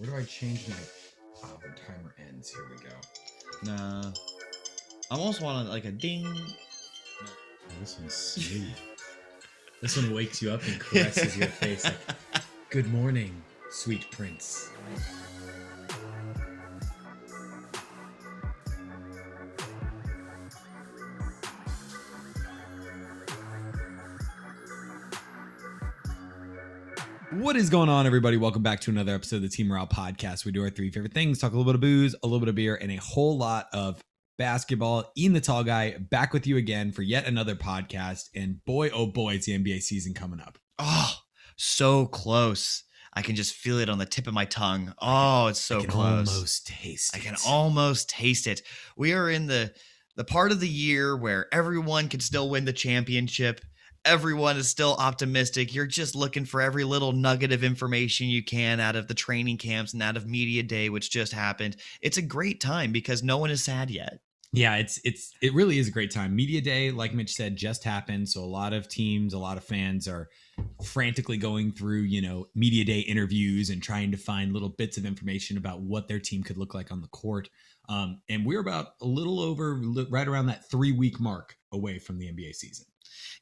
Where do I change my when timer ends? Here we go. Nah. I almost want like a ding. Oh, this one's smooth. This one wakes you up and caresses your face like, good morning, sweet prince. What is going on, everybody? Welcome back to another episode of the Team Morale Podcast. We do our three favorite things, talk a little bit of booze, a little bit of beer, and a whole lot of basketball. Ian the Tall Guy back with you again for yet another podcast. And boy, oh boy, it's the NBA season coming up. Oh, so close. I can just feel it on the tip of my tongue. Oh, it's so close. Almost taste it. I can almost taste it. We are in the part of the year where everyone can still win the championship. Everyone is still optimistic. You're just looking for every little nugget of information you can out of the training camps and out of media day, which just happened. It's a great time because no one is sad yet. Yeah, it really is a great time. Media day, like Mitch said, just happened. So a lot of teams, a lot of fans are frantically going through, media day interviews and trying to find little bits of information about what their team could look like on the court. And we're about a little over, right around that 3-week mark away from the NBA season.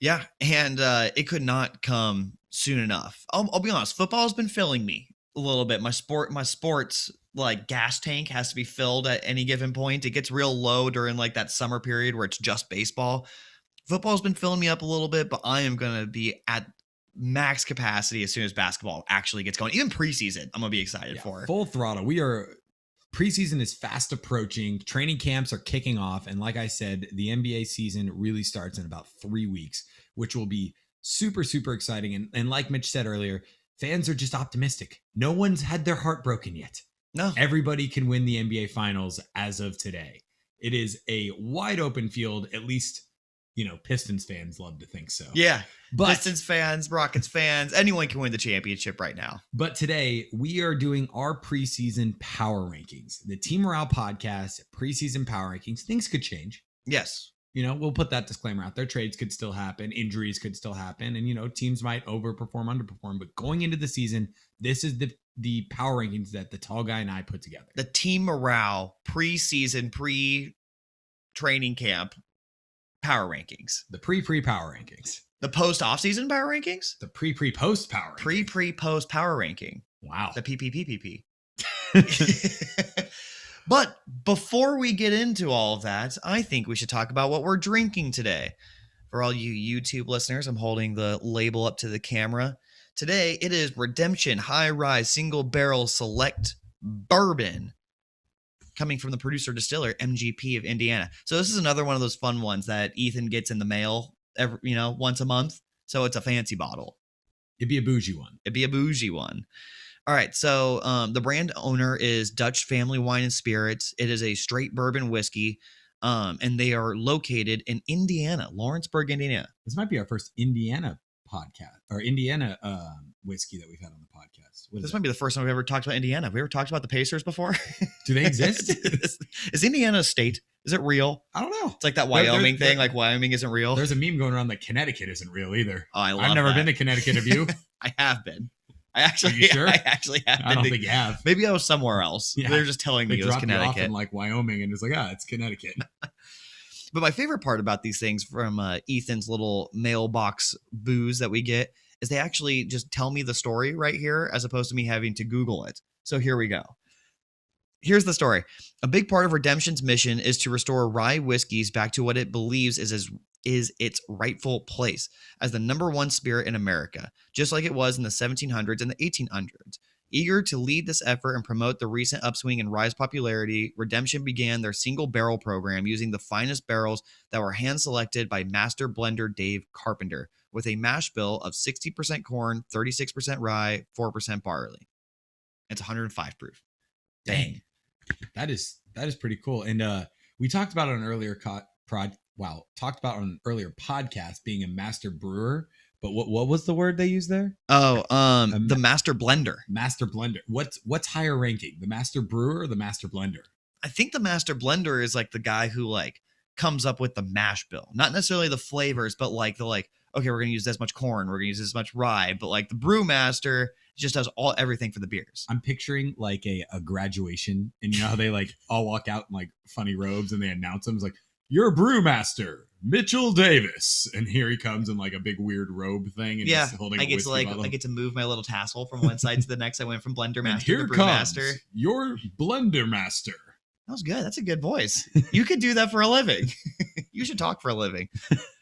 Yeah, and it could not come soon enough. I'll be honest, football has been filling me a little bit. My sports like gas tank has to be filled at any given point. It gets real low during like that summer period where it's just baseball. Football's been filling me up a little bit, but I am going to be at max capacity as soon as basketball actually gets going. Even preseason, I'm going to be excited for. Full throttle. Preseason is fast approaching. Training camps are kicking off. And like I said, the NBA season really starts in about 3 weeks, which will be super, super exciting. And like Mitch said earlier, fans are just optimistic. No one's had their heart broken yet. No. Everybody can win the NBA finals as of today. It is a wide open field, at least, Pistons fans love to think so. Yeah. But Pistons fans, Rockets fans, anyone can win the championship right now. But today we are doing our preseason power rankings. The Team Morale Podcast, preseason power rankings. Things could change. Yes. We'll put that disclaimer out there. Trades could still happen. Injuries could still happen. And, teams might overperform, underperform. But going into the season, this is the power rankings that the Tall Guy and I put together. The Team Morale preseason, pre-training camp power rankings. The pre-power rankings. The post-off-season power rankings? The pre-post power rankings. Pre-post power ranking. Wow. The PPPPP. But before we get into all of that, I think we should talk about what we're drinking today. For all you YouTube listeners, I'm holding the label up to the camera. Today, it is Redemption Rye Single Barrel Select Bourbon, coming from the producer distiller MGP of Indiana. So this is another one of those fun ones that Ethan gets in the mail once a month. So it's a fancy bottle. It'd be a bougie one. All right. So the brand owner is Dutch Family Wine and Spirits. It is a straight bourbon whiskey. And they are located in Indiana, Lawrenceburg, Indiana. This might be our first Indiana podcast or Indiana whiskey that we've had on the podcast. This might be the first time we've ever talked about Indiana. Have we ever talked about the Pacers before? Do they exist? Is Indiana a state? Is it real? I don't know. It's like that Wyoming thing. Like Wyoming isn't real. There's a meme going around that Connecticut isn't real either. Oh, I've never been to Connecticut. Have you? I have been. Are you sure? I actually have. I don't think you have. Maybe I was somewhere else. Yeah. They're just telling me it was Connecticut. You off in like Wyoming, and it's like, it's Connecticut. But my favorite part about these things from Ethan's little mailbox booze that we get is they actually just tell me the story right here as opposed to me having to Google it. So here we go. Here's the story. A big part of Redemption's mission is to restore rye whiskeys back to what it believes is its rightful place as the number one spirit in America, just like it was in the 1700s and the 1800s. Eager to lead this effort and promote the recent upswing in rye's popularity, Redemption began their single barrel program using the finest barrels that were hand-selected by master blender Dave Carpenter, with a mash bill of 60% corn, 36% rye, 4% barley. It's 105 proof. Dang. That is pretty cool. And we talked about on an earlier podcast being a master brewer. But what was the word they used there? Oh, the master blender. Master blender. What's higher ranking, the master brewer or the master blender? I think the master blender is like the guy who like comes up with the mash bill, not necessarily the flavors, but like okay, we're going to use this much corn, we're going to use this much rye, but like the brewmaster just does everything for the beers. I'm picturing like a graduation, and you know how they like all walk out in like funny robes and they announce them. It's like, you're brewmaster Mitchell Davis, and here he comes in like a big weird robe thing, and he's holding a whiskey bottle. I get to move my little tassel from one side to the next. I went from blender master and to brewmaster. Comes your blender master. That was good. That's a good voice. You could do that for a living. You should talk for a living.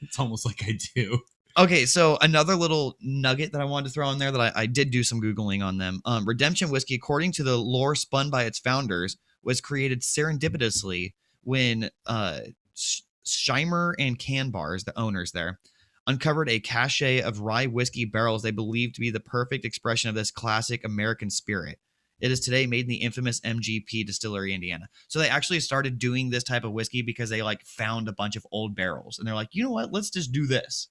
It's almost like I do. Okay, so another little nugget that I wanted to throw in there that I did do some Googling on them. Redemption Whiskey, according to the lore spun by its founders, was created serendipitously when Scheimer and Can Bars, the owners there, uncovered a cache of rye whiskey barrels they believed to be the perfect expression of this classic American spirit. It is today made in the infamous MGP distillery, Indiana. So they actually started doing this type of whiskey because they like found a bunch of old barrels, and they're like, you know what? Let's just do this.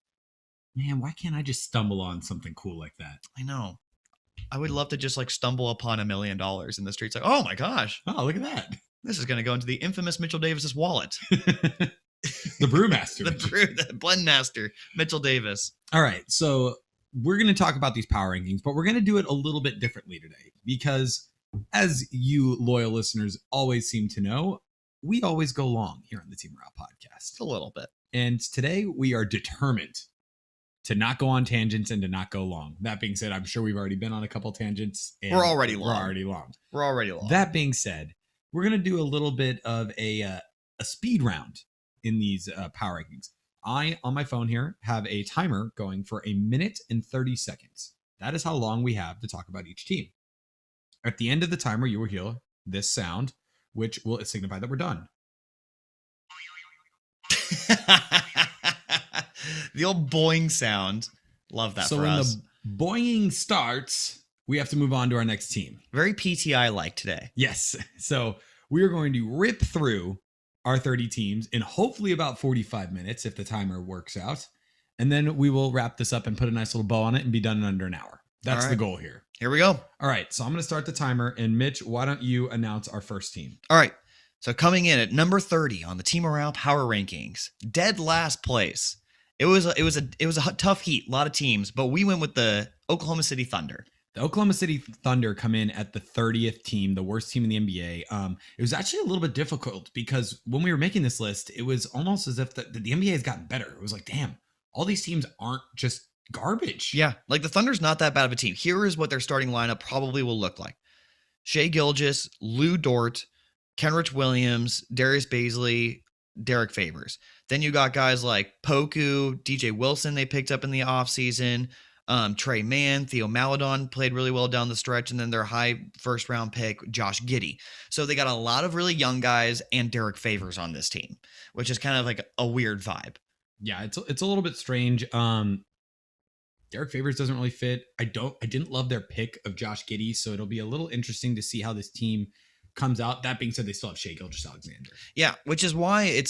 Man, why can't I just stumble on something cool like that? I know. I would love to just like stumble upon $1 million in the streets. Like, oh my gosh. Oh, look at that. This is going to go into the infamous Mitchell Davis's wallet. The brewmaster. the blend master, Mitchell Davis. All right. So we're going to talk about these power rankings, but we're going to do it a little bit differently today because, as you loyal listeners always seem to know, we always go long here on the Team Morale podcast. A little bit. And today we are determined to not go on tangents and to not go long. That being said, I'm sure we've already been on a couple tangents. And We're already long. We're already long. That being said, we're going to do a little bit of a speed round in these power rankings. I, on my phone here, have a timer going for 1 minute and 30 seconds. That is how long we have to talk about each team. At the end of the timer, you will hear this sound, which will signify that we're done. The old boing sound. Love that so for us. So when the boing starts, we have to move on to our next team. Very PTI-like today. Yes. So we are going to rip through our 30 teams in hopefully about 45 minutes if the timer works out. And then we will wrap this up and put a nice little bow on it and be done in under an hour. That's the goal here. Here we go. All right. So I'm going to start the timer. And Mitch, why don't you announce our first team? All right. So coming in at number 30 on the Team Morale Power Rankings, dead last place. It was a tough heat, a lot of teams, but we went with the Oklahoma City Thunder. The Oklahoma City Thunder come in at the 30th team, the worst team in the NBA. It was actually a little bit difficult because when we were making this list, it was almost as if the NBA has gotten better. It was like, damn, all these teams aren't just garbage. Yeah, like the Thunder's not that bad of a team. Here is what their starting lineup probably will look like. Shai Gilgeous, Lou Dort, Kenrich Williams, Darius Baisley, Derek Favors. Then you got guys like Poku, DJ Wilson they picked up in the offseason, Trey Mann, Theo Maledon played really well down the stretch, and then their high first round pick, Josh Giddey. So they got a lot of really young guys and Derek Favors on this team, which is kind of like a weird vibe. Yeah, it's a little bit strange. Derek Favors doesn't really fit. I didn't love their pick of Josh Giddey, so it'll be a little interesting to see how this team comes out. That being said, they still have Shai Gilgeous-Alexander. Yeah, which is why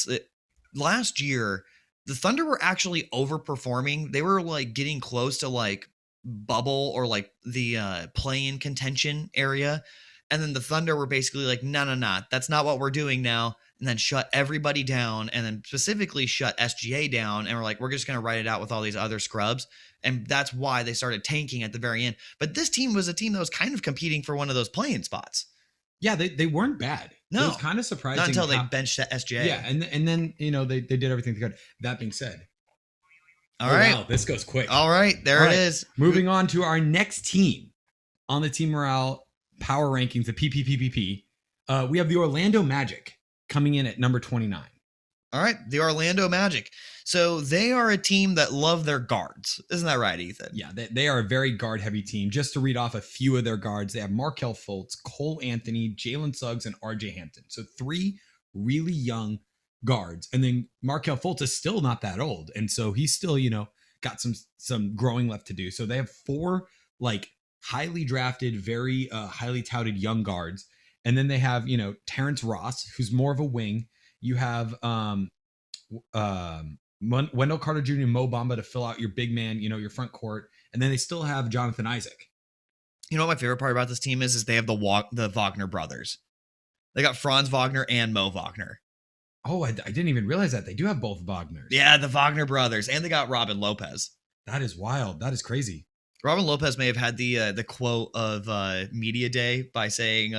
last year the Thunder were actually overperforming. They were like getting close to like bubble or like the play-in contention area, and then the Thunder were basically like, no, that's not what we're doing now, and then shut everybody down, and then specifically shut SGA down, and we're like, we're just gonna write it out with all these other scrubs. And that's why they started tanking at the very end. But this team was a team that was kind of competing for one of those play-in spots. Yeah, they weren't bad. No, it was kind of surprising. Not until they benched that SGA. Yeah, and then they did everything they could. That being said, all right, wow, this goes quick. All right, there it is. Moving on to our next team on the Team Morale Power Rankings, the PPPPP. We have the Orlando Magic coming in at number 29. All right, the Orlando Magic. So they are a team that love their guards. Isn't that right, Ethan? Yeah, they are a very guard-heavy team. Just to read off a few of their guards, they have Markelle Fultz, Cole Anthony, Jalen Suggs, and RJ Hampton. So 3 really young guards. And then Markelle Fultz is still not that old. And so he's still, got some growing left to do. So they have 4 like highly drafted, very highly touted young guards. And then they have, Terrence Ross, who's more of a wing. You have Wendell Carter Jr. and Mo Bamba to fill out your big man, your front court. And then they still have Jonathan Isaac. You know what my favorite part about this team is they have the Wagner brothers. They got Franz Wagner and Mo Wagner. Oh, I didn't even realize that. They do have both Wagners. Yeah, the Wagner brothers. And they got Robin Lopez. That is wild. That is crazy. Robin Lopez may have had the quote of media day by saying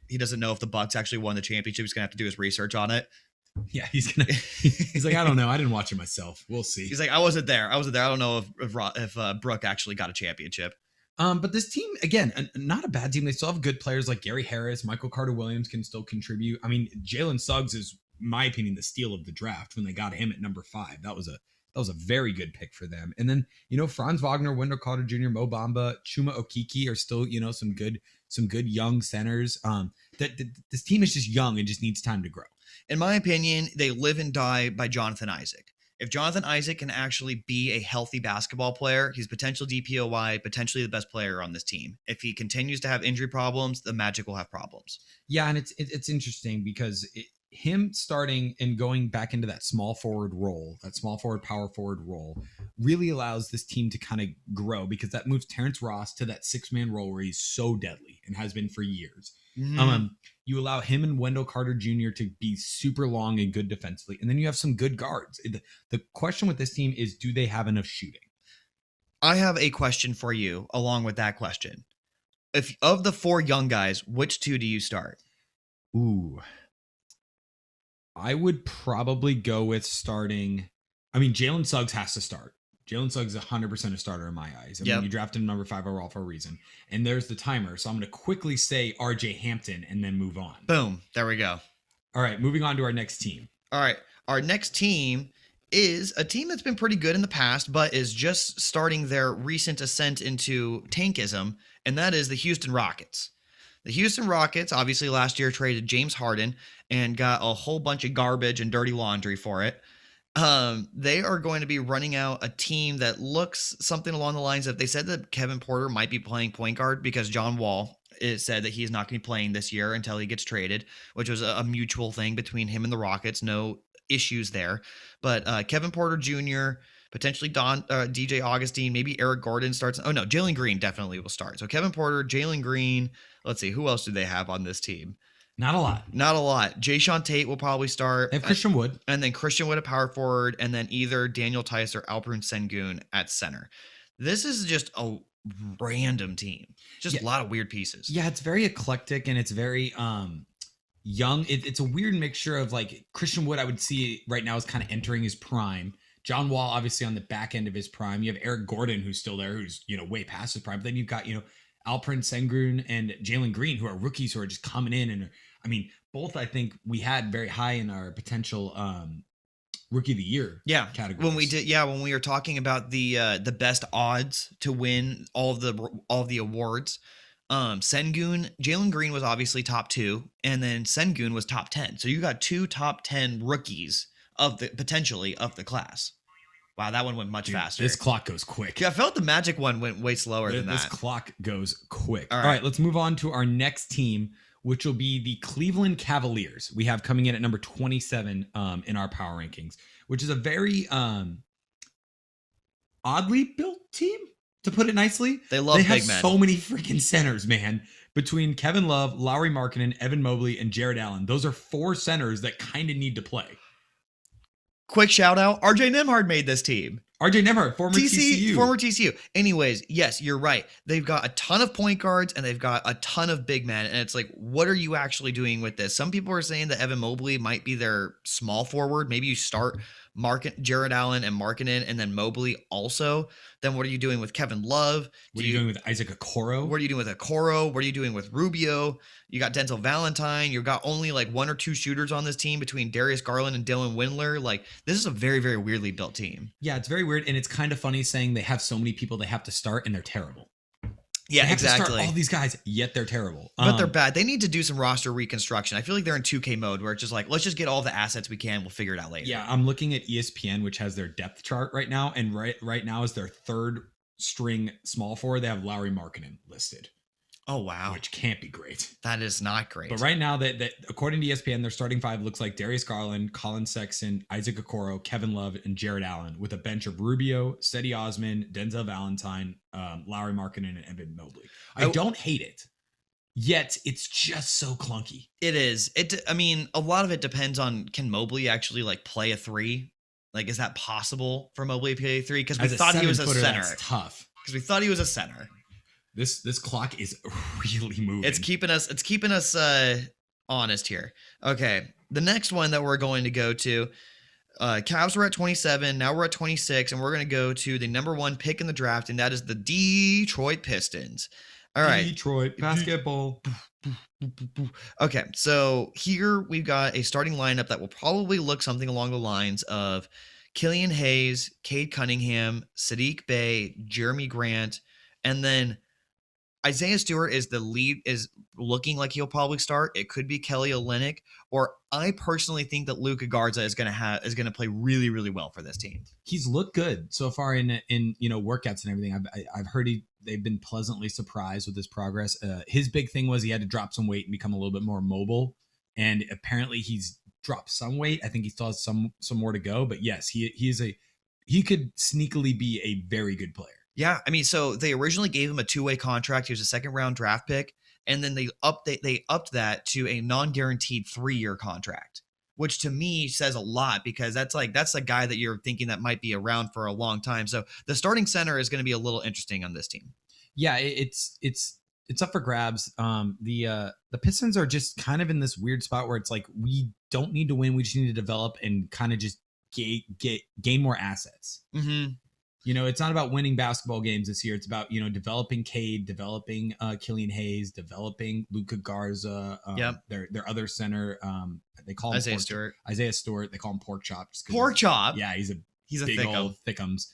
he doesn't know if the Bucks actually won the championship. He's gonna have to do his research on it. Yeah, he's like, I don't know. I didn't watch it myself. We'll see. He's like, I wasn't there. I don't know if Brooke actually got a championship. But this team, again, not a bad team. They still have good players like Gary Harris, Michael Carter-Williams can still contribute. I mean, Jalen Suggs is, in my opinion, the steal of the draft when they got him at number 5. That was a very good pick for them. And then, Franz Wagner, Wendell Carter Jr., Mo Bamba, Chuma Okeke are still, some good young centers. This team is just young and just needs time to grow. In my opinion, they live and die by Jonathan Isaac. If Jonathan Isaac can actually be a healthy basketball player, he's potential DPOY, potentially the best player on this team. If he continues to have injury problems, the Magic will have problems. Yeah, and it's interesting because him starting and going back into that small forward role, that small forward, power forward role, really allows this team to kind of grow because that moves Terrence Ross to that 6-man role where he's so deadly and has been for years. Mm-hmm. You allow him and Wendell Carter Jr. to be super long and good defensively. And then you have some good guards. The question with this team is, do they have enough shooting? I have a question for you along with that question. If of the 4 young guys, which 2 do you start? Ooh. I would probably go with starting. I mean, Jalen Suggs has to start. Jalen Suggs is 100% a starter in my eyes. I mean, you drafted him number 5 overall for a reason. And there's the timer. So I'm going to quickly say RJ Hampton and then move on. Boom. There we go. All right. Moving on to our next team. All right. Our next team is a team that's been pretty good in the past, but is just starting their recent ascent into tankism. And that is the Houston Rockets. The Houston Rockets, obviously last year, traded James Harden and got a whole bunch of garbage and dirty laundry for it. They are going to be running out a team that looks something along the lines of, they said that Kevin Porter might be playing point guard because John Wall said that he's not going to be playing this year until he gets traded, which was a mutual thing between him and the Rockets. No issues there. But Kevin Porter Jr., potentially DJ Augustine, maybe Eric Gordon starts. Oh, no, Jalen Green definitely will start. So Kevin Porter, Jalen Green. Let's see, who else do they have on this team? Not a lot. Jayshawn Tate will probably start. They have Christian Wood. And then Christian Wood at power forward, and then either Daniel Tice or Alperen Sengun at center. This is just a random team. Just a lot of weird pieces. Yeah, it's very eclectic and it's very young. It's a weird mixture of like Christian Wood, I would see right now is kind of entering his prime. John Wall, obviously on the back end of his prime. You have Eric Gordon, who's still there, who's, way past his prime. But then you've got, Alperen Sengun and Jalen Green, who are rookies who are just coming in. And I mean, both I think we had very high in our potential rookie of the year category. When we were talking about the best odds to win all of the awards, Jalen Green was obviously top 2, and then Sengun was top 10. So you got 2 top 10 rookies potentially of the class. Wow, that one went much faster. This clock goes quick. Yeah, I felt the Magic one went way slower than that. This clock goes quick. All right, let's move on to our next team, which will be the Cleveland Cavaliers. We have coming in at number 27 in our power rankings, which is a very oddly built team, to put it nicely. They have big men. So many freaking centers, man. Between Kevin Love, Lauri Markkanen, Evan Mobley, and Jared Allen. Those are 4 centers that kind of need to play. Quick shout out, RJ Nembhard made this team. RJ Nembhard, former TCU. Former TCU. Anyways, yes, you're right. They've got a ton of point guards and they've got a ton of big men. And it's like, what are you actually doing with this? Some people are saying that Evan Mobley might be their small forward. Maybe you start Jared Allen and Markkanen and then Mobley also. Then what are you doing with Kevin Love? What are you doing with Isaac Okoro? What are you doing with Okoro? What are you doing with Rubio? You got Denzel Valentine. You've got only like 1 or 2 shooters on this team between Darius Garland and Dylan Windler. Like, this is a very, very weirdly built team. Yeah, it's very weird. And it's kind of funny saying they have so many people they have to start and they're terrible. Yeah, they have exactly. To start all these guys, yet they're terrible. But they're bad. They need to do some roster reconstruction. I feel like they're in 2K mode where it's just like, let's just get all the assets we can. We'll figure it out later. Yeah, I'm looking at ESPN, which has their depth chart right now. And right now is their 3rd string small forward. They have Lauri Markkanen listed. Oh, wow. Which can't be great. That is not great. But right now, that according to ESPN, their starting 5 looks like Darius Garland, Colin Sexton, Isaac Okoro, Kevin Love, and Jared Allen, with a bench of Rubio, Cedi Osman, Denzel Valentine, Lauri Markkanen, and Evan Mobley. I don't hate it, yet it's just so clunky. It is. A lot of it depends on, can Mobley actually like play a 3? Like, is that possible for Mobley PA3? Because we As thought he was a 7-footer, center. that's tough. Because we thought he was a center. This clock is really moving. It's keeping us honest here. Okay, the next one that we're going to go to, Cavs were at 27. Now we're at 26, and we're going to go to the number 1 pick in the draft, and that is the Detroit Pistons. All right, Detroit basketball. Okay, so here we've got a starting lineup that will probably look something along the lines of Killian Hayes, Cade Cunningham, Sadiq Bey, Jeremy Grant, and then Isaiah Stewart is the lead, is looking like he'll probably start. It could be Kelly Olynyk, or I personally think that Luka Garza is going to play really, really well for this team. He's looked good so far in workouts and everything. I've heard they've been pleasantly surprised with his progress. His big thing was he had to drop some weight and become a little bit more mobile, and apparently he's dropped some weight. I think he still has some more to go, but yes, he could sneakily be a very good player. Yeah, I mean, so they originally gave him a 2-way contract. He was a 2nd round draft pick, and then they upped that to a non-guaranteed 3-year contract, which to me says a lot, because that's a guy that you're thinking that might be around for a long time. So the starting center is going to be a little interesting on this team. Yeah, it's up for grabs. The Pistons are just kind of in this weird spot where it's like, we don't need to win, we just need to develop and kind of just gain more assets. Mm-hmm. It's not about winning basketball games this year. It's about, developing Cade, developing Killian Hayes, developing Luka Garza, their other center. They call him Isaiah Stewart. They call him Pork Chop. Pork Chop? Yeah, he's a big old thickums.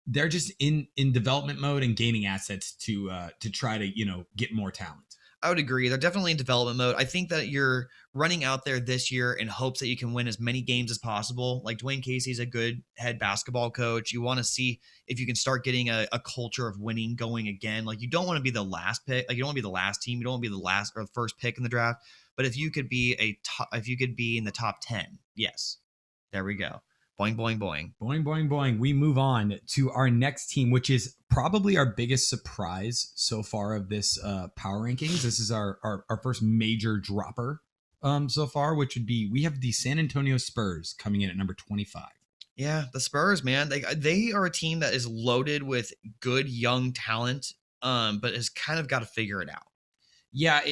They're just in development mode and gaining assets to try to, get more talent. I would agree. They're definitely in development mode. I think that you're running out there this year in hopes that you can win as many games as possible. Like, Dwayne Casey's a good head basketball coach. You want to see if you can start getting a culture of winning going again. Like, you don't want to be the last pick. Like, you don't want to be the last team. You don't want to be the last or the first pick in the draft. But if you could be in the top 10, yes, there we go. Boing, boing, boing. Boing, boing, boing. We move on to our next team, which is probably our biggest surprise so far of this power rankings. This is our first major dropper so far, which would be, we have the San Antonio Spurs coming in at number 25. Yeah, the Spurs, man. They are a team that is loaded with good young talent, but has kind of got to figure it out. Yeah,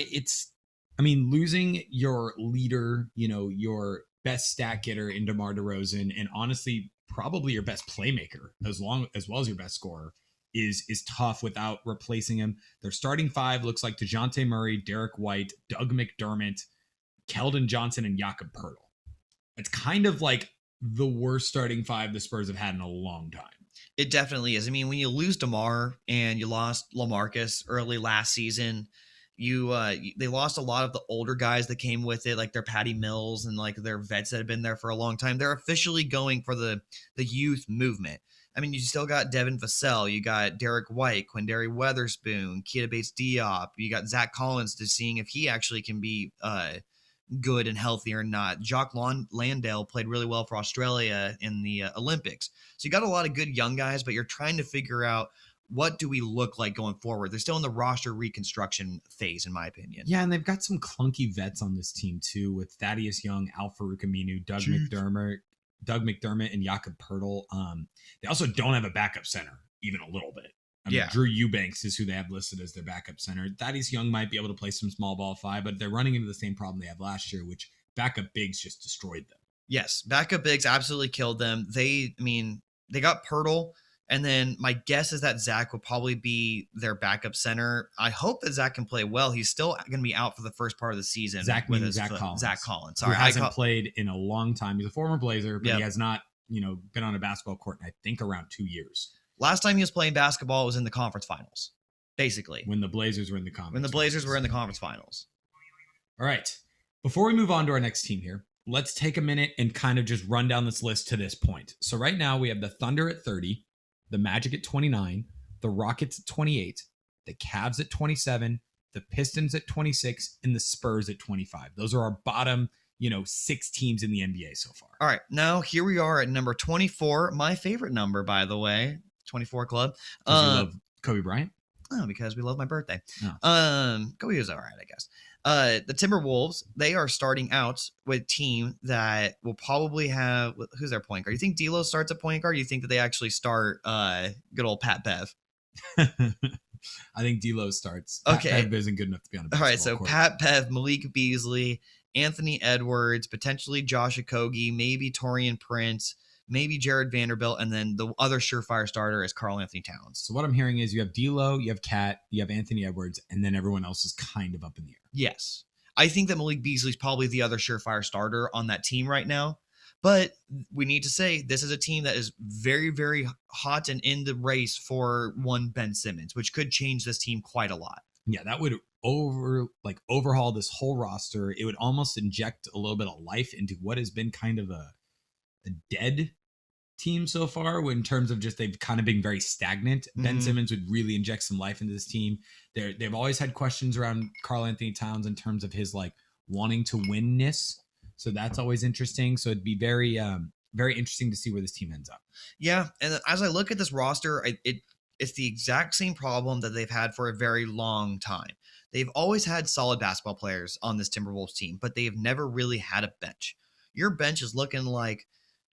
losing your leader, your best stat getter in DeMar DeRozan, and honestly probably your best playmaker as well as your best scorer is tough without replacing him. Their starting 5 looks like DeJounte Murray, Derek White, Doug McDermott, Keldon Johnson, and Jakob Poeltl. It's kind of like the worst starting 5 the Spurs have had in a long time. It definitely is. I mean, when you lose DeMar and you lost LaMarcus early last season, they lost a lot of the older guys that came with it, like their Patty Mills and like their vets that have been there for a long time. They're officially going for the youth movement. I mean, you still got Devin Vassell, you got Derek White, Quindary Weatherspoon, Keita Bates-Diop, you got Zach Collins to seeing if he actually can be good and healthy or not. Jock Landale played really well for Australia in the Olympics. So you got a lot of good young guys, but you're trying to figure out, what do we look like going forward? They're still in the roster reconstruction phase, in my opinion. Yeah, and they've got some clunky vets on this team too, with Thaddeus Young, Al-Farouq Aminu, Doug McDermott, and Jakob Poeltl. They also don't have a backup center, even a little bit. Drew Eubanks is who they have listed as their backup center. Thaddeus Young might be able to play some small ball 5, but they're running into the same problem they had last year, which backup bigs just destroyed them. Yes, backup bigs absolutely killed them. They got Poeltl. And then my guess is that Zach will probably be their backup center. I hope that Zach can play well. He's still going to be out for the first part of the season. Zach Collins. Sorry, who hasn't played in a long time. He's a former Blazer, but he has not, been on a basketball court in, I think, around 2 years. Last time he was playing basketball was in the conference finals, basically. When the Blazers were in the conference finals. All right. Before we move on to our next team here, let's take a minute and kind of just run down this list to this point. So right now we have the Thunder at 30. The Magic at 29, the Rockets at 28, the Cavs at 27, the Pistons at 26, and the Spurs at 25. Those are our bottom, 6 teams in the NBA so far. All right. Now, here we are at number 24. My favorite number, by the way, 24 Club. Because you love Kobe Bryant? Oh, because we love my birthday. Oh. Kobe was all right, I guess. The Timberwolves, they are starting out with a team that will probably have who's their point guard? You think D'Lo starts at point guard? Or you think that they actually start good old Pat Bev? I think D'Lo starts. Okay. Pat Bev isn't good enough to be on a basketball All right, so court. Pat Bev, Malik Beasley, Anthony Edwards, potentially Josh Okogie, maybe Torian Prince, maybe Jared Vanderbilt, and then the other surefire starter is Karl Anthony Towns. So what I'm hearing is you have D'Lo, you have Cat, you have Anthony Edwards, and then everyone else is kind of up in the air. Yes. I think that Malik Beasley is probably the other surefire starter on that team right now. But we need to say this is a team that is very, very hot and in the race for one Ben Simmons, which could change this team quite a lot. Yeah, that would overhaul this whole roster. It would almost inject a little bit of life into what has been kind of a dead team so far in terms of just they've kind of been very stagnant. Ben Simmons would really inject some life into this team. They've always had questions around Karl Anthony Towns in terms of his like wanting to winness. So that's always interesting. So it'd be very, very interesting to see where this team ends up. Yeah, and as I look at this roster, it's the exact same problem that they've had for a very long time. They've always had solid basketball players on this Timberwolves team, but they've never really had a bench. Your bench is looking like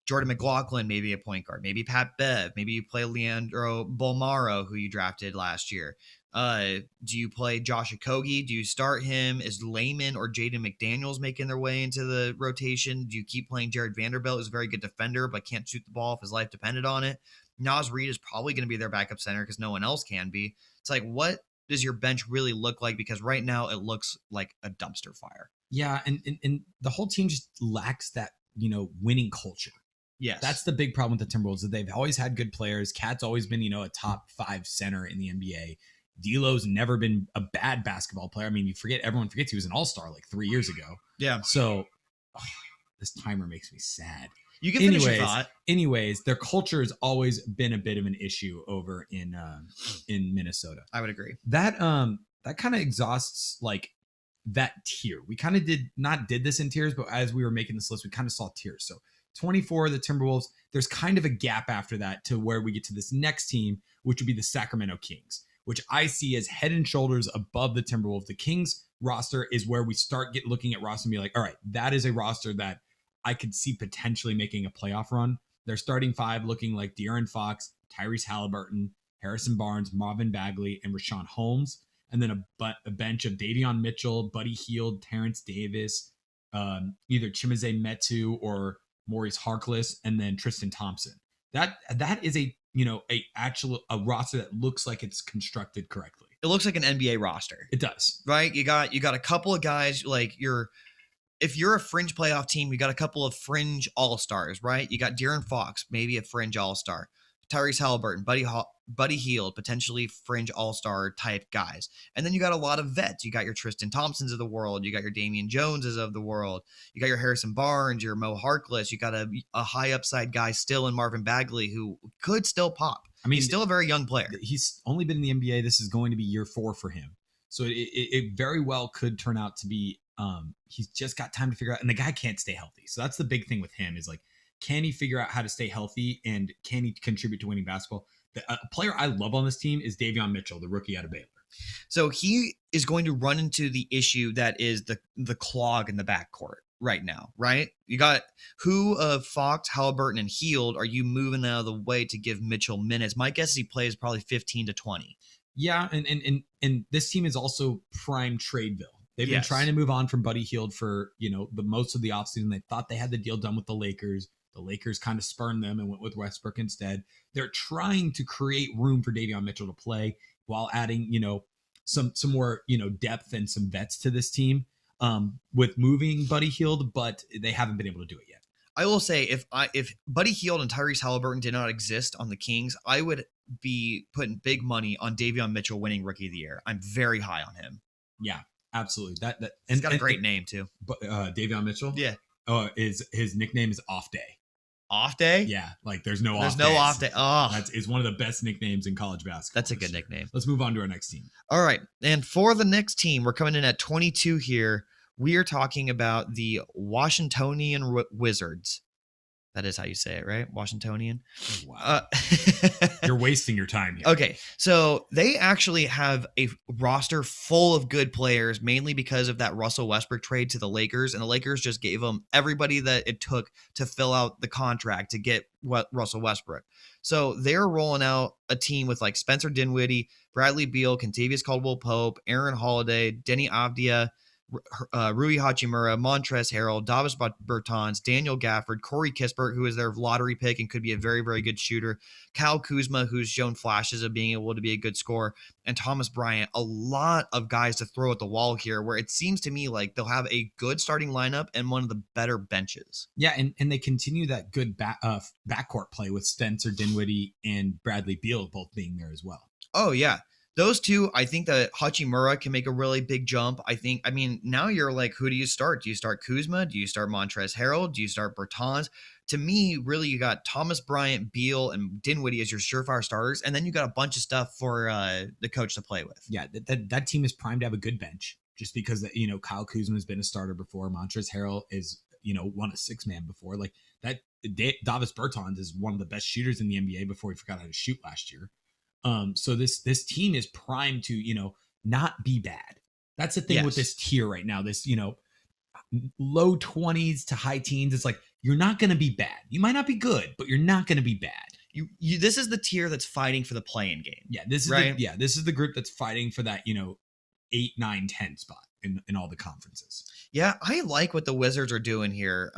Jordan McLaughlin, maybe a point guard, maybe Pat Bev, maybe you play Leandro Bolmaro, who you drafted last year. Do you play Josh Okogie? Do you start him? Is Layman or Jaden McDaniels making their way into the rotation? Do you keep playing Jared Vanderbilt, who's a very good defender, but can't shoot the ball if his life depended on it? Nas Reed is probably going to be their backup center because no one else can be. It's like, what does your bench really look like? Because right now it looks like a dumpster fire. Yeah, and the whole team just lacks that, winning culture. Yes. That's the big problem with the Timberwolves. That they've always had good players. Cat's always been, a top 5 center in the NBA. D'Lo's never been a bad basketball player. I mean, everyone forgets he was an all-star like 3 years ago. Yeah. So this timer makes me sad. You can finish your thought. Anyways, their culture has always been a bit of an issue over in Minnesota. I would agree. That kind of exhausts like that tier. We kind of did this in tiers, but as we were making this list, we kind of saw tiers. So 24, the Timberwolves, there's kind of a gap after that to where we get to this next team, which would be the Sacramento Kings, which I see as head and shoulders above the Timberwolves. The Kings roster is where we start looking at roster and be like, all right, that is a roster that I could see potentially making a playoff run. Their starting 5 looking like De'Aaron Fox, Tyrese Halliburton, Harrison Barnes, Marvin Bagley, and Rashawn Holmes. And then a bench of Davion Mitchell, Buddy Hield, Terrence Davis, either Chimezie Metu or Maurice Harkless, and then Tristan Thompson. That is a roster that looks like it's constructed correctly. It looks like an NBA roster. It does. Right? You got a couple of guys like if you're a fringe playoff team, you got a couple of fringe all-stars, right? You got De'Aaron Fox, maybe a fringe all-star. Tyrese Halliburton, Buddy Hield, potentially fringe all-star type guys. And then you got a lot of vets. You got your Tristan Thompsons of the world. You got your Damian Joneses of the world. You got your Harrison Barnes, your Mo Harkless. You got a high upside guy still in Marvin Bagley who could still pop. I mean, he's still a very young player. He's only been in the NBA. This is going to be year 4 for him. So it very well could turn out to be he's just got time to figure out. And the guy can't stay healthy. So that's the big thing with him is like, can he figure out how to stay healthy and can he contribute to winning basketball? A player I love on this team is Davion Mitchell, the rookie out of Baylor. So he is going to run into the issue that is the clog in the backcourt right now, right? You got who of Fox, Halliburton, and Hield are you moving out of the way to give Mitchell minutes? My guess is he plays probably 15 to 20. Yeah, and this team is also prime Tradeville. They've been trying to move on from Buddy Hield for, the most of the offseason. They thought they had the deal done with the Lakers. The Lakers kind of spurned them and went with Westbrook instead. They're trying to create room for Davion Mitchell to play while adding, some more, depth and some vets to this team with moving Buddy Hield, but they haven't been able to do it yet. I will say if Buddy Hield and Tyrese Halliburton did not exist on the Kings, I would be putting big money on Davion Mitchell winning Rookie of the Year. I'm very high on him. Yeah, absolutely. He's got a great name too. But Davion Mitchell? Yeah. His nickname is Off Day. Off Day? Yeah, like there's no off day. Oh, it's one of the best nicknames in college basketball. That's a good nickname. Let's move on to our next team. All right. And for the next team, we're coming in at 22 here. We are talking about the Washingtonian Wizards. That is how you say it, right? Washingtonian. Wow. Uh, You're wasting your time here. Okay, so they actually have a roster full of good players, mainly because of that Russell Westbrook trade to the Lakers, and the Lakers just gave them everybody that it took to fill out the contract to get Russell Westbrook. So they're rolling out a team with like Spencer Dinwiddie, Bradley Beal, Kentavious Caldwell-Pope, Aaron Holiday, Denny Avdia, Rui Hachimura, Montrezl Harrell, Davis Bertans, Daniel Gafford, Corey Kispert, who is their lottery pick and could be a very, very good shooter, Kyle Kuzma, who's shown flashes of being able to be a good scorer, and Thomas Bryant. A lot of guys to throw at the wall here, where it seems to me like they'll have a good starting lineup and one of the better benches. Yeah, and they continue that good backcourt play with Spencer Dinwiddie and Bradley Beal both being there as well. Oh, yeah. Those two, I think that Hachimura can make a really big jump. Now you're like, who do you start? Do you start Kuzma? Do you start Montrezl Harrell? Do you start Bertans? To me, really, you got Thomas Bryant, Beal, and Dinwiddie as your surefire starters, and then you got a bunch of stuff for the coach to play with. Yeah, that team is primed to have a good bench, just because Kyle Kuzma has been a starter before. Montrezl Harrell is won a 6-man before. Like that, Davis Bertans is one of the best shooters in the NBA before he forgot how to shoot last year. So this team is primed to, not be bad. That's the thing with this tier right now. This, low 20s to high teens. It's like, you're not going to be bad. You might not be good, but you're not going to be bad. This is the tier that's fighting for the play-in game. Yeah. This is this is the group that's fighting for that, 8, 9, 10 spot in all the conferences. Yeah. I like what the Wizards are doing here.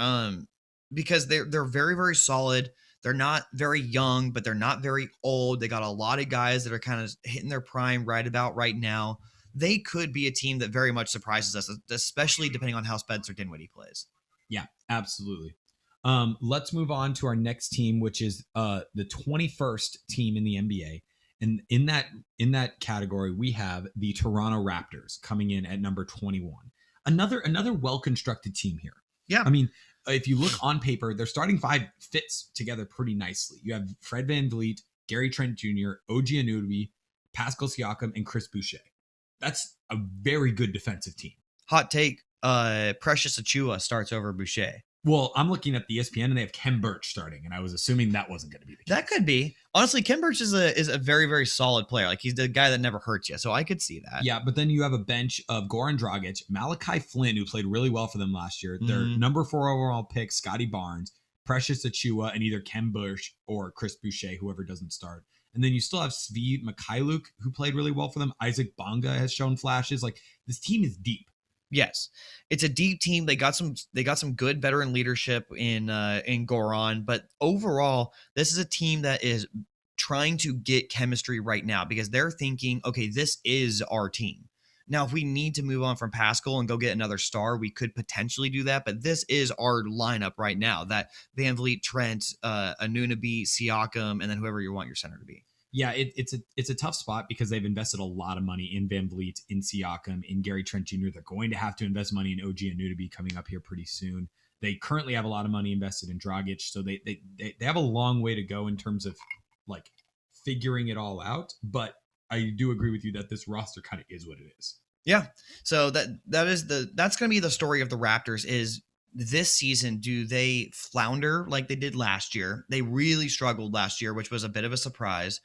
Because they're very, very solid. They're not very young, but they're not very old. They got a lot of guys that are kind of hitting their prime right about right now. They could be a team that very much surprises us, especially depending on how Spencer Dinwiddie plays. Yeah, absolutely. Let's move on to our next team, which is the 21st team in the NBA. And in that category, we have the Toronto Raptors coming in at number 21. Another well-constructed team here. Yeah. I mean, if you look on paper, their starting five fits together pretty nicely. You have Fred VanVleet, Gary Trent Jr., OG Anunoby, Pascal Siakam, and Chris Boucher. That's a very good defensive team. Hot take, Precious Achiuwa starts over Boucher. Well, I'm looking at the ESPN and they have Khem Birch starting, and I was assuming that wasn't going to be the case. That could be. Honestly, Khem Birch is a very, very solid player. Like, he's the guy that never hurts you, so I could see that. Yeah, but then you have a bench of Goran Dragic, Malachi Flynn, who played really well for them last year, their number 4 overall pick, Scotty Barnes, Precious Achiuwa, and either Khem Birch or Chris Boucher, whoever doesn't start. And then you still have Svi Mikhailuk, who played really well for them. Isaac Bonga has shown flashes. Like, this team is deep. Yes, it's a deep team. They got some good veteran leadership in Goran, but overall, this is a team that is trying to get chemistry right now because they're thinking, okay, this is our team. Now, if we need to move on from Pascal and go get another star, we could potentially do that, but this is our lineup right now, that VanVleet, Trent, Anunoby, Siakam, and then whoever you want your center to be. Yeah, it's a tough spot because they've invested a lot of money in VanVleet, in Siakam, in Gary Trent Jr. They're going to have to invest money in OG Anunoby coming up here pretty soon. They currently have a lot of money invested in Dragic, so they have a long way to go in terms of like figuring it all out. But I do agree with you that this roster kind of is what it is. Yeah. So that's going to be the story of the Raptors is this season. Do they flounder like they did last year? They really struggled last year, which was a bit of a surprise.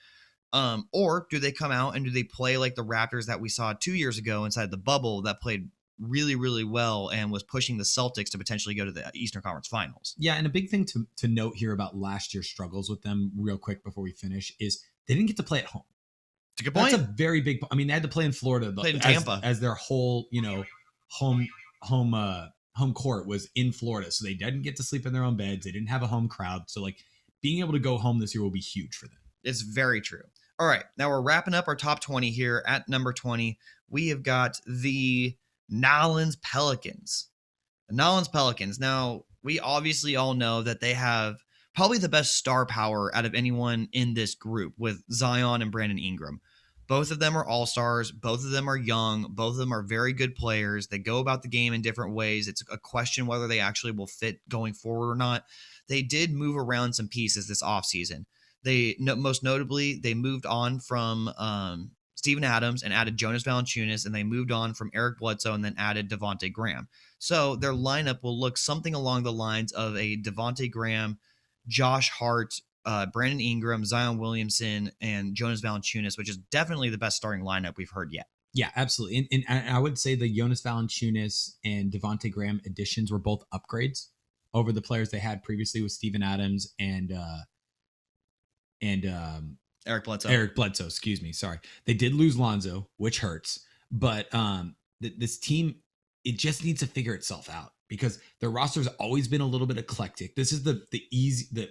Or do they come out and do they play like the Raptors that we saw 2 years ago inside the bubble that played really, really well and was pushing the Celtics to potentially go to the Eastern Conference Finals? Yeah, and a big thing to note here about last year's struggles with them real quick before we finish is they didn't get to play at home. It's a good point. That's a very big – I mean, they had to play in Florida. Played in Tampa. As their whole, home court was in Florida. So they didn't get to sleep in their own beds. They didn't have a home crowd. So, like, being able to go home this year will be huge for them. It's very true. All right, now we're wrapping up our top 20 here. At number 20, we have got the Nolens Pelicans. The Nolens Pelicans. Now, we obviously all know that they have probably the best star power out of anyone in this group with Zion and Brandon Ingram. Both of them are all-stars. Both of them are young. Both of them are very good players. They go about the game in different ways. It's a question whether they actually will fit going forward or not. They did move around some pieces this offseason. Most notably, they moved on from Steven Adams and added Jonas Valanciunas, and they moved on from Eric Bledsoe and then added Devontae Graham. So their lineup will look something along the lines of a Devontae Graham, Josh Hart, Brandon Ingram, Zion Williamson, and Jonas Valanciunas, which is definitely the best starting lineup we've heard yet. Yeah, absolutely. And I would say the Jonas Valanciunas and Devonte Graham additions were both upgrades over the players they had previously with Steven Adams and Eric Bledsoe. Eric Bledsoe, excuse me. Sorry. They did lose Lonzo, which hurts. But this team, it just needs to figure itself out because their roster's always been a little bit eclectic. This is the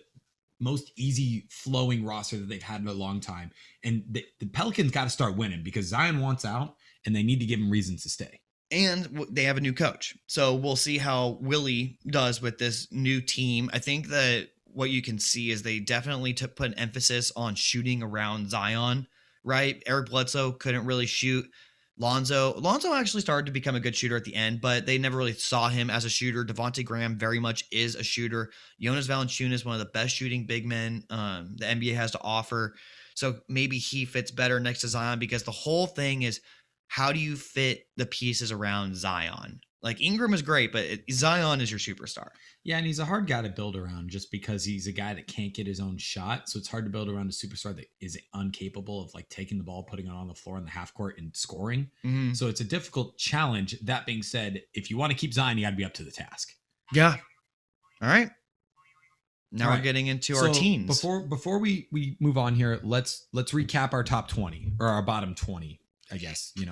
most easy flowing roster that they've had in a long time. And the Pelicans got to start winning because Zion wants out and they need to give him reasons to stay. And they have a new coach. So we'll see how Willie does with this new team. I think that what you can see is they definitely put an emphasis on shooting around Zion, right? Eric Bledsoe couldn't really shoot. Lonzo actually started to become a good shooter at the end, but they never really saw him as a shooter. Devonte Graham very much is a shooter. Jonas Valanciunas, one of the best shooting big men the NBA has to offer. So maybe he fits better next to Zion because the whole thing is, how do you fit the pieces around Zion? Like Ingram is great, but Zion is your superstar. Yeah, and he's a hard guy to build around just because he's a guy that can't get his own shot. So it's hard to build around a superstar that is incapable of like taking the ball, putting it on the floor in the half court and scoring. Mm-hmm. So it's a difficult challenge. That being said, if you want to keep Zion, you got to be up to the task. Yeah. All right. Now All we're getting into our teens. Before we move on here, let's recap our top 20 or our bottom 20. I guess, the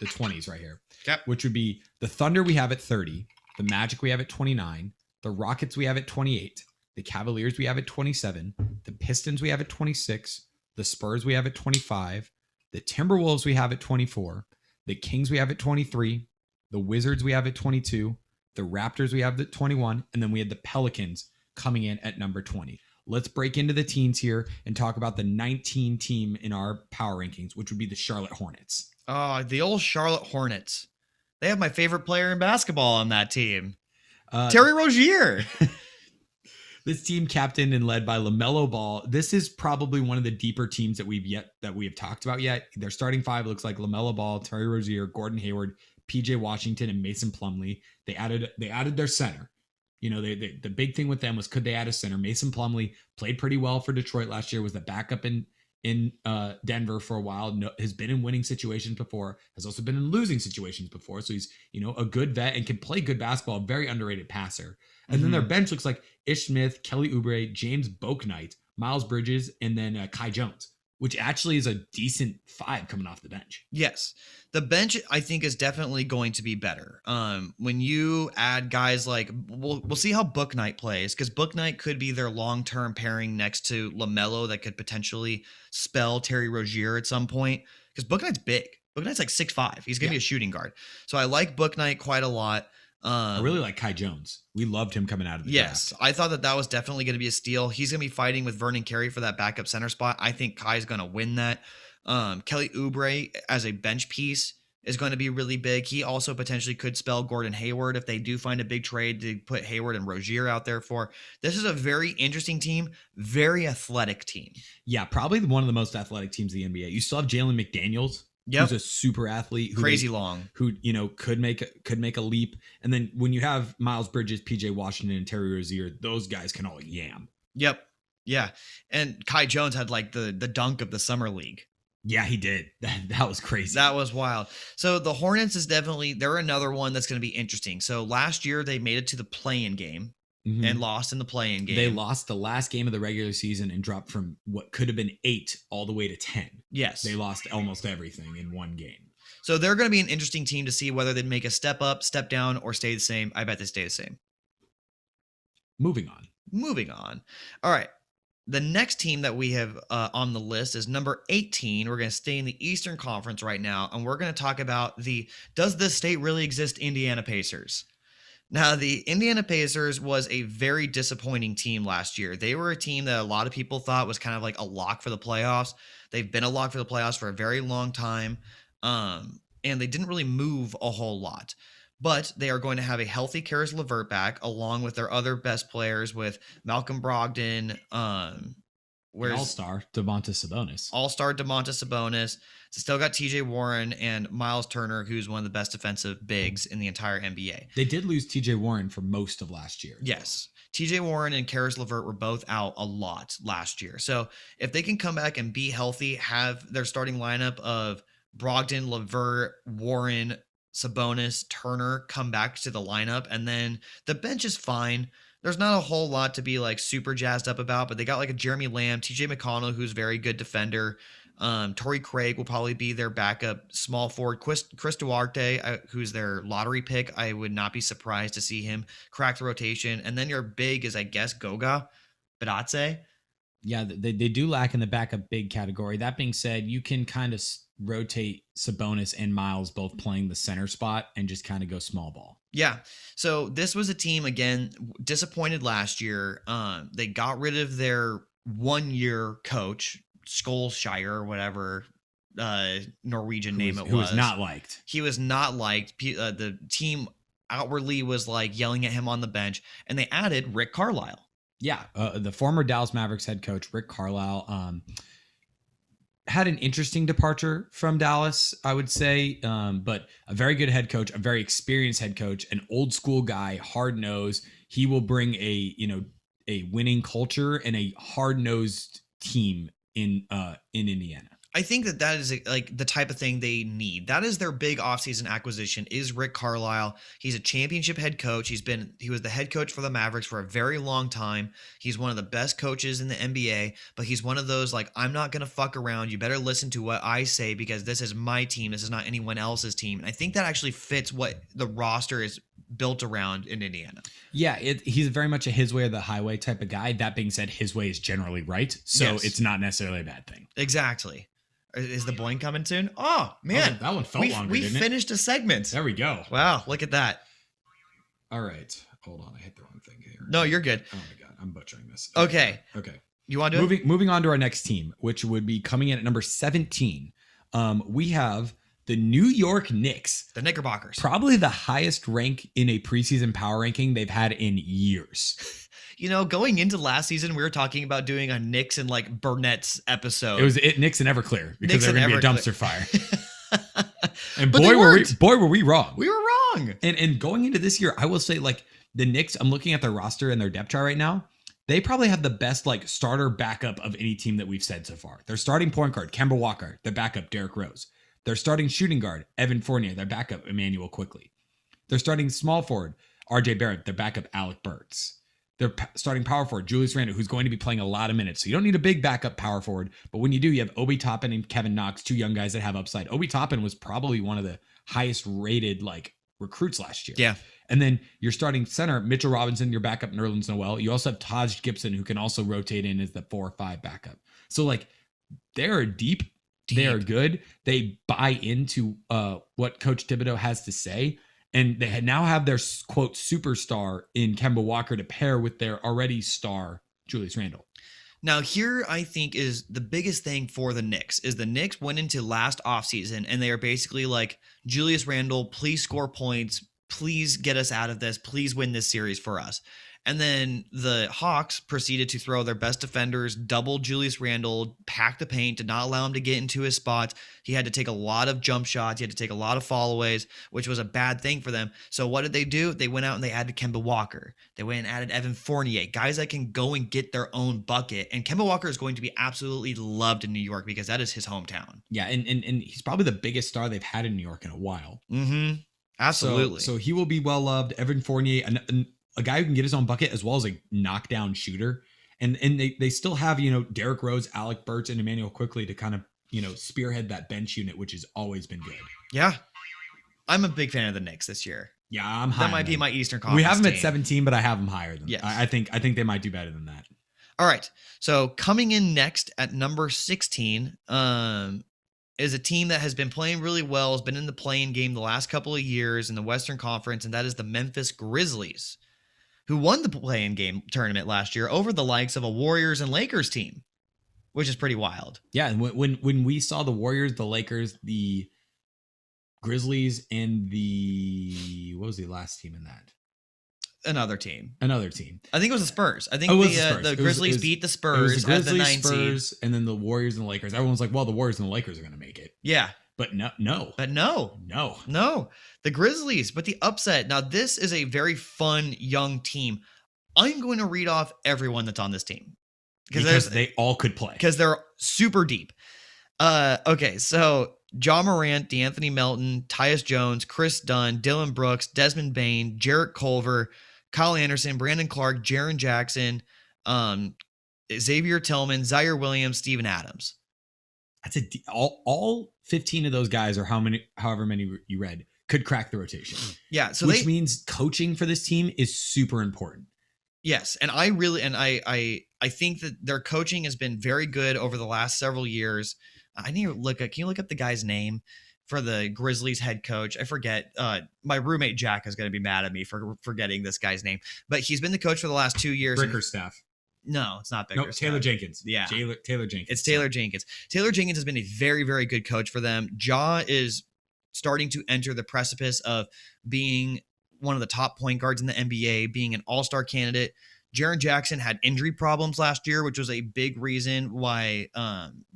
20s right here, which would be the Thunder we have at 30, the Magic we have at 29, the Rockets we have at 28, the Cavaliers we have at 27, the Pistons we have at 26, the Spurs we have at 25, the Timberwolves we have at 24, the Kings we have at 23, the Wizards we have at 22, the Raptors we have at 21, and then we had the Pelicans coming in at number 20. Let's break into the teens here and talk about the 19 team in our power rankings, which would be the Charlotte Hornets. Oh, the old Charlotte Hornets. They have my favorite player in basketball on that team. Terry Rozier. This team captained and led by LaMelo Ball. This is probably one of the deeper teams that we have talked about yet. Their starting five looks like LaMelo Ball, Terry Rozier, Gordon Hayward, PJ Washington, and Mason Plumlee. They added their center. The big thing with them was, could they add a center? Mason Plumlee played pretty well for Detroit last year, was the backup in Denver for a while, has been in winning situations before, has also been in losing situations before. So he's, a good vet and can play good basketball, very underrated passer. And then their bench looks like Ish Smith, Kelly Oubre, James Bouknight, Miles Bridges, and then Kai Jones, which actually is a decent five coming off the bench. Yes. The bench, I think, is definitely going to be better. When you add guys like, we'll see how Bouknight plays, because Bouknight could be their long-term pairing next to LaMelo that could potentially spell Terry Rozier at some point, because Bouknight's big. Bouknight's like 6'5". He's going to be a shooting guard. So I like Bouknight quite a lot. I really like Kai Jones. We loved him coming out of the draft. I thought that was definitely going to be a steal. He's going to be fighting with Vernon Carey for that backup center spot. I think Kai's going to win that. Kelly Oubre as a bench piece is going to be really big. He also potentially could spell Gordon Hayward if they do find a big trade to put Hayward and Rozier out there for. This is a very interesting team, very athletic team. Yeah, probably one of the most athletic teams in the NBA. You still have Jalen McDaniels. Yep. Who's a super athlete, long, who could make a leap. And then when you have Miles Bridges, PJ Washington, and Terry Rozier, those guys can all yam. Yep, yeah. And Kai Jones had like the dunk of the summer league. Yeah, he did. That was crazy. That was wild. So the Hornets they're another one that's going to be interesting. So last year they made it to the play-in game. Mm-hmm. And lost in the play-in game. They lost the last game of the regular season and dropped from what could have been 8 all the way to 10. Yes. They lost almost everything in one game. So they're going to be an interesting team to see whether they make a step up, step down, or stay the same. I bet they stay the same. Moving on. All right. The next team that we have on the list is number 18. We're going to stay in the Eastern Conference right now, and we're going to talk about does this state really exist, Indiana Pacers? Now, the Indiana Pacers was a very disappointing team last year. They were a team that a lot of people thought was kind of like a lock for the playoffs. They've been a lock for the playoffs for a very long time, and they didn't really move a whole lot. But they are going to have a healthy Karis LeVert back, along with their other best players with Malcolm Brogdon, Whereas all-star Domantas Sabonis. all-star Domantas Sabonis. So still got TJ Warren and Miles Turner, who's one of the best defensive bigs in the entire NBA. They did lose TJ Warren for most of last year. Yes. TJ Warren and Karis LeVert were both out a lot last year. So if they can come back and be healthy, have their starting lineup of Brogdon, LeVert, Warren, Sabonis, Turner come back to the lineup, and then the bench is fine. There's not a whole lot to be like super jazzed up about, but they got like a Jeremy Lamb, TJ McConnell, who's a very good defender. Torrey Craig will probably be their backup small forward. Chris Duarte, who's their lottery pick. I would not be surprised to see him crack the rotation. And then your big is, I guess, Goga Badatse. Yeah, they do lack in the backup big category. That being said, you can kind of rotate Sabonis and Miles both playing the center spot and just kind of go small ball. Yeah. So this was a team, again, disappointed last year. They got rid of their 1-year coach, Solskjaer or whatever Norwegian name it was. Who was not liked. He was not liked. The team outwardly was like yelling at him on the bench, and they added Rick Carlisle. Yeah. The former Dallas Mavericks head coach, Rick Carlisle, had an interesting departure from Dallas, I would say, but a very good head coach, a very experienced head coach, an old school guy, hard nosed. He will bring a winning culture and a hard nosed team in Indiana. I think that is like the type of thing they need. That is their big offseason acquisition is Rick Carlisle. He's a championship head coach. He was the head coach for the Mavericks for a very long time. He's one of the best coaches in the NBA, but he's one of those like, I'm not going to fuck around. You better listen to what I say because this is my team. This is not anyone else's team. And I think that actually fits what the roster is built around in Indiana. Yeah, he's very much a his way or the highway type of guy. That being said, his way is generally right. So Yes. It's not necessarily a bad thing. Exactly. Is the boing coming soon? Oh, man. That one felt longer, we didn't it? finished a segment. There we go. Wow, look at that. All right. Hold on. I hit the wrong thing here. No, you're good. Oh my God. I'm butchering this. Okay. You want to do it? Moving on to our next team, which would be coming in at number 17. We have the New York Knicks. The Knickerbockers. Probably the highest rank in a preseason power ranking they've had in years. Going into last season, we were talking about doing a Knicks and like Burnett's episode. It was Knicks and Everclear because they were going to be a dumpster fire. And But boy were we wrong. We were wrong. And going into this year, I will say like the Knicks, I'm looking at their roster and their depth chart right now. They probably have the best like starter backup of any team that we've said so far. Their starting point guard, Kemba Walker, their backup, Derrick Rose. Their starting shooting guard, Evan Fournier, their backup, Emmanuel Quickly. Their starting small forward, RJ Barrett, their backup, Alec Burks. Their starting power forward, Julius Randle, who's going to be playing a lot of minutes. So you don't need a big backup power forward. But when you do, you have Obi Toppin and Kevin Knox, two young guys that have upside. Obi Toppin was probably one of the highest rated like recruits last year. Yeah. And then your starting center, Mitchell Robinson, your backup, Nerlens Noel. You also have Taj Gibson, who can also rotate in as the 4 or 5 backup. So like they're deep. They are good. They buy into what Coach Thibodeau has to say. And they now have their, quote, superstar in Kemba Walker to pair with their already star, Julius Randle. Now, here I think is the biggest thing for the Knicks is the Knicks went into last offseason and they are basically like, Julius Randle, please score points. Please get us out of this. Please win this series for us. And then the Hawks proceeded to throw their best defenders, double Julius Randle, pack the paint, did not allow him to get into his spots. He had to take a lot of jump shots. He had to take a lot of followays, which was a bad thing for them. So what did they do? They went out and they added Kemba Walker. They went and added Evan Fournier, guys that can go and get their own bucket. And Kemba Walker is going to be absolutely loved in New York because that is his hometown. Yeah, and he's probably the biggest star they've had in New York in a while. Mm-hmm. Absolutely. So he will be well loved. Evan Fournier, a guy who can get his own bucket as well as a knockdown shooter. And they still have, Derrick Rose, Alec Burks, and Emmanuel Quickly to kind of, spearhead that bench unit, which has always been good. Yeah. I'm a big fan of the Knicks this year. Yeah, I'm high. That might be my Eastern Conference We have them team. at 17, but I have them higher than Yes. I think they might do better than that. All right. So coming in next at number 16 is a team that has been playing really well, has been in the play-in game the last couple of years in the Western Conference, and that is the Memphis Grizzlies, who won the play-in game tournament last year over the likes of a Warriors and Lakers team, which is pretty wild. Yeah, and when we saw the Warriors, the Lakers, the Grizzlies, and what was the last team in that? Another team. Another team. I think it was the Spurs. I think Oh, it was the Spurs. the Grizzlies beat the It was Spurs the as the Grizzlies, 9 seed. Spurs, and then the Warriors and the Lakers. Everyone's like, well, the Warriors and the Lakers are going to make it. Yeah. But no. But no. The Grizzlies, but the upset. Now, this is a very fun young team. I'm going to read off everyone that's on this team. Because they all could play. Because they're super deep. Okay, so Ja Morant, DeAnthony Melton, Tyus Jones, Chris Dunn, Dylan Brooks, Desmond Bane, Jarrett Culver, Kyle Anderson, Brandon Clark, Jaren Jackson, Xavier Tillman, Zaire Williams, Steven Adams. That's all 15 of those guys, or however many you read, could crack the rotation. Yeah, so which means coaching for this team is super important. Yes, and I think that their coaching has been very good over the last several years. I need to look at. Can you look up the guy's name for the Grizzlies head coach? I forget. My roommate Jack is going to be mad at me for forgetting this guy's name, but he's been the coach for the last 2 years. Bickerstaff. No, it's not Bickerstaff. No, Taylor Jenkins. Yeah, Taylor Jenkins. It's Taylor Jenkins. Taylor Jenkins has been a very, very good coach for them. Ja is starting to enter the precipice of being one of the top point guards in the NBA, being an all-star candidate. Jaren Jackson had injury problems last year, which was a big reason why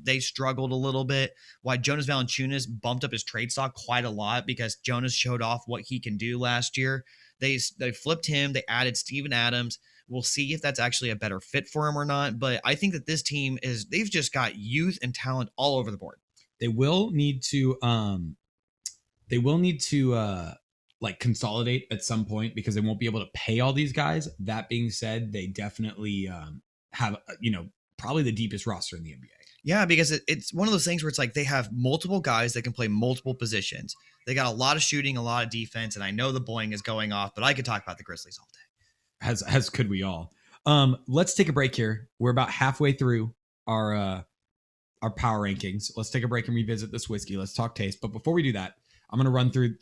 they struggled a little bit, why Jonas Valanciunas bumped up his trade stock quite a lot, because Jonas showed off what he can do last year. They flipped him. They added Steven Adams. We'll see if that's actually a better fit for him or not. But I think that this team they've just got youth and talent all over the board. They will need to like consolidate at some point, because they won't be able to pay all these guys. That being said, they definitely have, probably the deepest roster in the NBA. Yeah, because it's one of those things where it's like they have multiple guys that can play multiple positions. They got a lot of shooting, a lot of defense, and I know the boing is going off, but I could talk about the Grizzlies all day. As could we all. Let's take a break here. We're about halfway through our power rankings. Let's take a break and revisit this whiskey. Let's talk taste. But before we do that, I'm going to run through,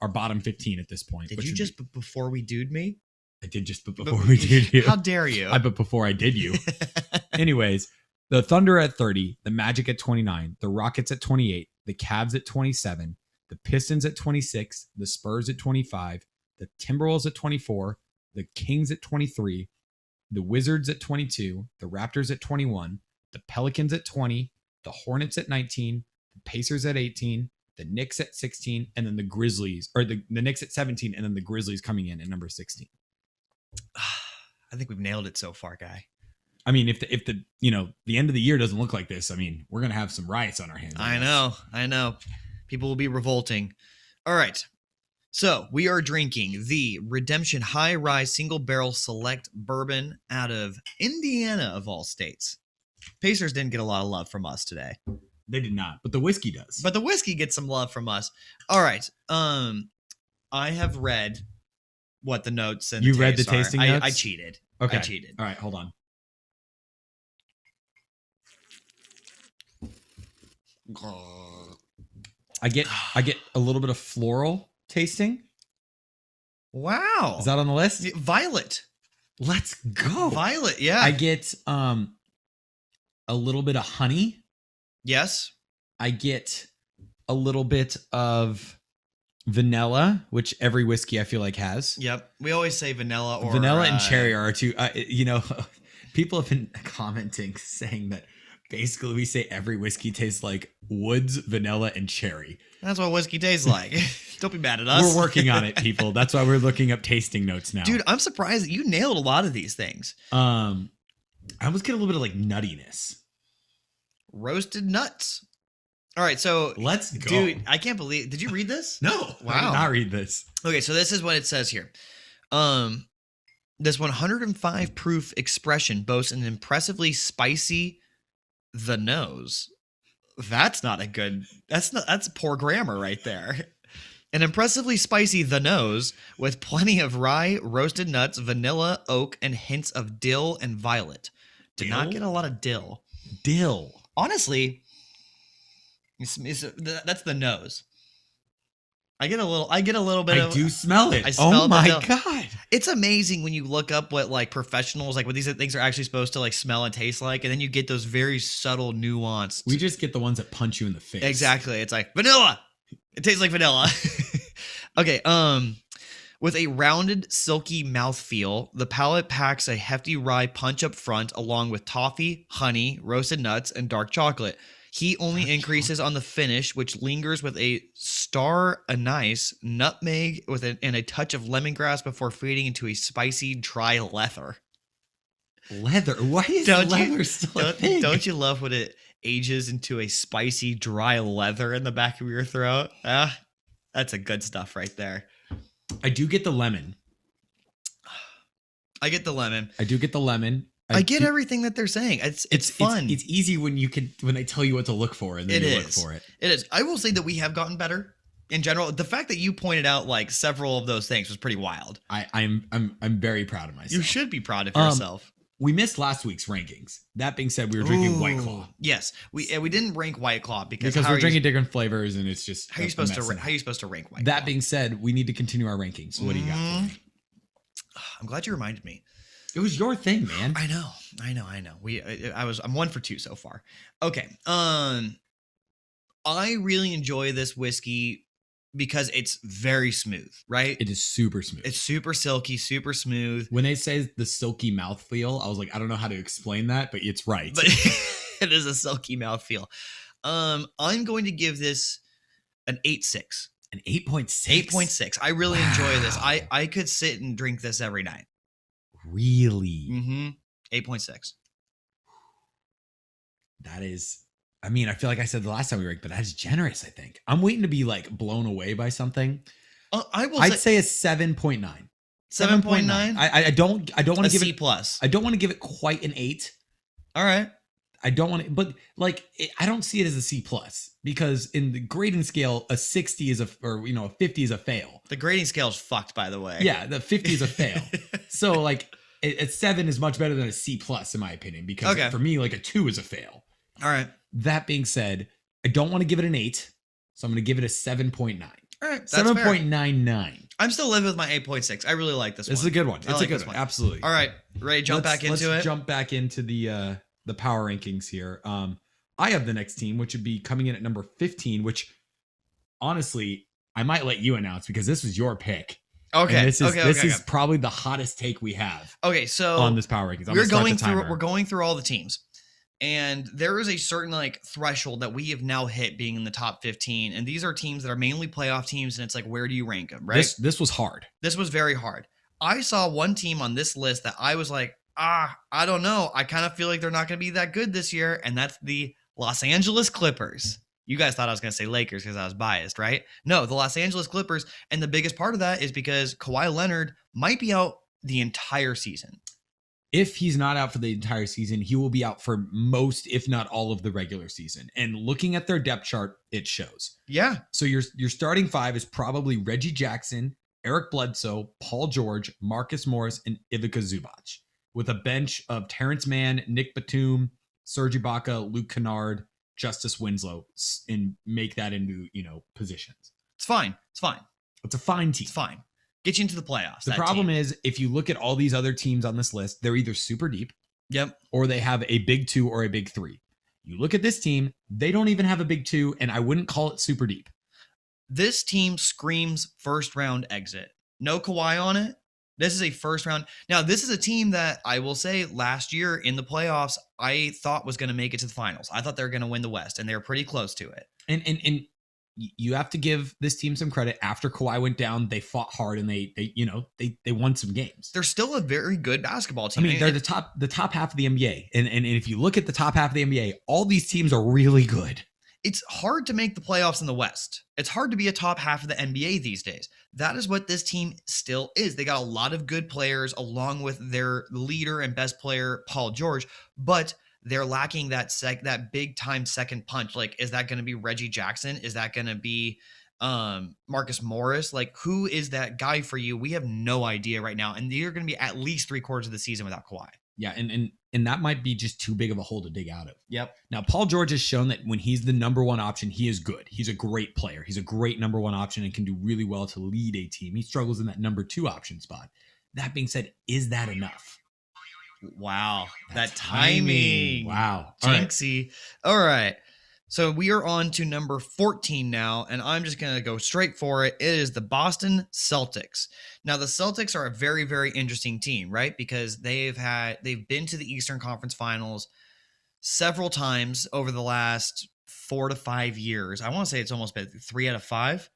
our bottom 15 at this point. Did you just before we dude me? I did just before we did you. How dare you? But before I did you. Anyways, the Thunder at 30, the Magic at 29, the Rockets at 28, the Cavs at 27, the Pistons at 26, the Spurs at 25, the Timberwolves at 24, the Kings at 23, the Wizards at 22, the Raptors at 21, the Pelicans at 20, the Hornets at 19, the Pacers at 18, the Knicks at 16, and then the Grizzlies, or the Knicks at 17, and then the Grizzlies coming in at number 16. I think we've nailed it so far, guy. I mean, if the end of the year doesn't look like this, I mean, we're going to have some riots on our hands. I know. People will be revolting. All right. So we are drinking the Redemption Rye Single Barrel Select Bourbon out of Indiana, of all states. Pacers didn't get a lot of love from us today. They did not, but the whiskey does. But the whiskey gets some love from us. All right. I have read what the notes and you read the tasting notes? I cheated. Okay. I cheated. All right, hold on. I get a little bit of floral tasting. Wow. Is that on the list? Violet. Let's go. Violet, yeah. I get a little bit of honey. Yes. I get a little bit of vanilla, which every whiskey I feel like has. Yep. We always say vanilla or vanilla and cherry are two. People have been commenting saying that basically we say every whiskey tastes like woods, vanilla, and cherry. That's what whiskey tastes like. Don't be mad at us. We're working on it, people. That's why we're looking up tasting notes now. Dude, I'm surprised that you nailed a lot of these things. I almost get a little bit of like nuttiness. Roasted nuts. All right, so let's go. Dude, I can't believe. Did you read this? No. Wow. I did not read this. Okay, so this is what it says here. This 105 proof expression boasts an impressively spicy the nose. That's poor grammar right there. An impressively spicy the nose with plenty of rye, roasted nuts, vanilla, oak, and hints of dill and violet. Did not get a lot of dill. Dill. Honestly, that's the nose. I get a little bit of. I do smell it. Oh my God. It's amazing when you look up what like professionals, like what these things are actually supposed to like smell and taste like. And then you get those very subtle nuanced. We just get the ones that punch you in the face. Exactly. It's like vanilla. It tastes like vanilla. Okay. With a rounded, silky mouthfeel, the palate packs a hefty rye punch up front, along with toffee, honey, roasted nuts, and dark chocolate. Heat only increases on the finish, which lingers with a star anise, nutmeg, and a touch of lemongrass before fading into a spicy, dry leather. Leather? Why is leather still a thing? Don't you love when it ages into a spicy, dry leather in the back of your throat? That's a good stuff right there. I do get the lemon. I get the lemon. I do get the lemon. I get everything that they're saying. It's fun. It's easy when they tell you what to look for and then you look for it. It is. I will say that we have gotten better in general. The fact that you pointed out like several of those things was pretty wild. I'm very proud of myself. You should be proud of yourself. We missed last week's rankings. That being said, we were drinking White Claw. Yes, we didn't rank White Claw because we're drinking different flavors and it's just how are you supposed to rank White Claw? That being said, we need to continue our rankings. So what do you got for me? I'm glad you reminded me. It was your thing, man. I know. I'm 1 for 2 so far. Okay. I really enjoy this whiskey because it's very smooth, right? It is super smooth. It's super silky, super smooth. When they say the silky mouthfeel, I was like, I don't know how to explain that, but it's right. But it is a silky mouthfeel. I'm going to give this an 8.6. An 8.6? 8.6. I really enjoy this. I could sit and drink this every night. Really? 8.6. That is, I mean, I feel like I said the last time we ranked, but that's generous, I think. I'm waiting to be like blown away by something. I'd say a 7.9. 7.9? I don't want to give C+. I don't want to give it quite an 8. All right. I don't want to, but like, I don't see it as a C+, because in the grading scale, a 60 is a 50 is a fail. The grading scale is fucked, by the way. Yeah, the 50 is a fail. So like, a 7 is much better than a C+, in my opinion, because for me, like a 2 is a fail. All right. That being said, I don't want to give it an 8, so I'm going to give it a 7.9. All right, 7.99. I'm still living with my 8.6. I really like this one. This is a good one. It's a good one. Absolutely. All right, ready to jump back into it? Let's jump back into the power rankings here. I have the next team, which would be coming in at number 15, which honestly, I might let you announce because this was your pick. Okay. And this is probably the hottest take we have. Okay, so on this power rankings, we're going through all the teams. And there is a certain like threshold that we have now hit being in the top 15. And these are teams that are mainly playoff teams. And it's like, where do you rank them? Right. This was hard. This was very hard. I saw one team on this list that I was like, I don't know. I kind of feel like they're not going to be that good this year. And that's the Los Angeles Clippers. You guys thought I was going to say Lakers because I was biased, right? No, the Los Angeles Clippers. And the biggest part of that is because Kawhi Leonard might be out the entire season. If he's not out for the entire season, he will be out for most, if not all, of the regular season. And looking at their depth chart, it shows. Yeah. So your starting 5 is probably Reggie Jackson, Eric Bledsoe, Paul George, Marcus Morris, and Ivica Zubac, with a bench of Terrence Mann, Nick Batum, Serge Ibaka, Luke Kennard, Justice Winslow, and make that into positions. It's fine. It's a fine team. It's fine. Get you into the playoffs. The problem is, if you look at all these other teams on this list, they're either super deep, or they have a big 2 or a big 3. You look at this team, they don't even have a big 2, and I wouldn't call it super deep. This team screams first round exit. No Kawhi on it. This is a first round. Now, this is a team that I will say last year in the playoffs, I thought was going to make it to the finals. I thought they were going to win the West, and they were pretty close to it. And you have to give this team some credit. After Kawhi went down, they fought hard and they won some games. They're still a very good basketball team. I mean, they're the top half of the NBA. And if you look at the top half of the NBA, all these teams are really good. It's hard to make the playoffs in the West. It's hard to be a top half of the NBA these days. That is what this team still is. They got a lot of good players along with their leader and best player, Paul George, but they're lacking that big time second punch. Like, is that going to be Reggie Jackson? Is that going to be Marcus Morris? Like, who is that guy for you? We have no idea right now. And you're going to be at least 3/4 of the season without Kawhi. Yeah. And that might be just too big of a hole to dig out of. Yep. Now, Paul George has shown that when he's the number one option, he is good. He's a great player. He's a great number one option and can do really well to lead a team. He struggles in that number 2 option spot. That being said, is that enough? Wow. That timing. Wow. Jinxie. All right. So we are on to number 14 now, and I'm just going to go straight for it. It is the Boston Celtics. Now, the Celtics are a very, very interesting team, right? Because they've been to the Eastern Conference Finals several times over the last 4 to 5 years. I want to say it's almost been 3 out of 5.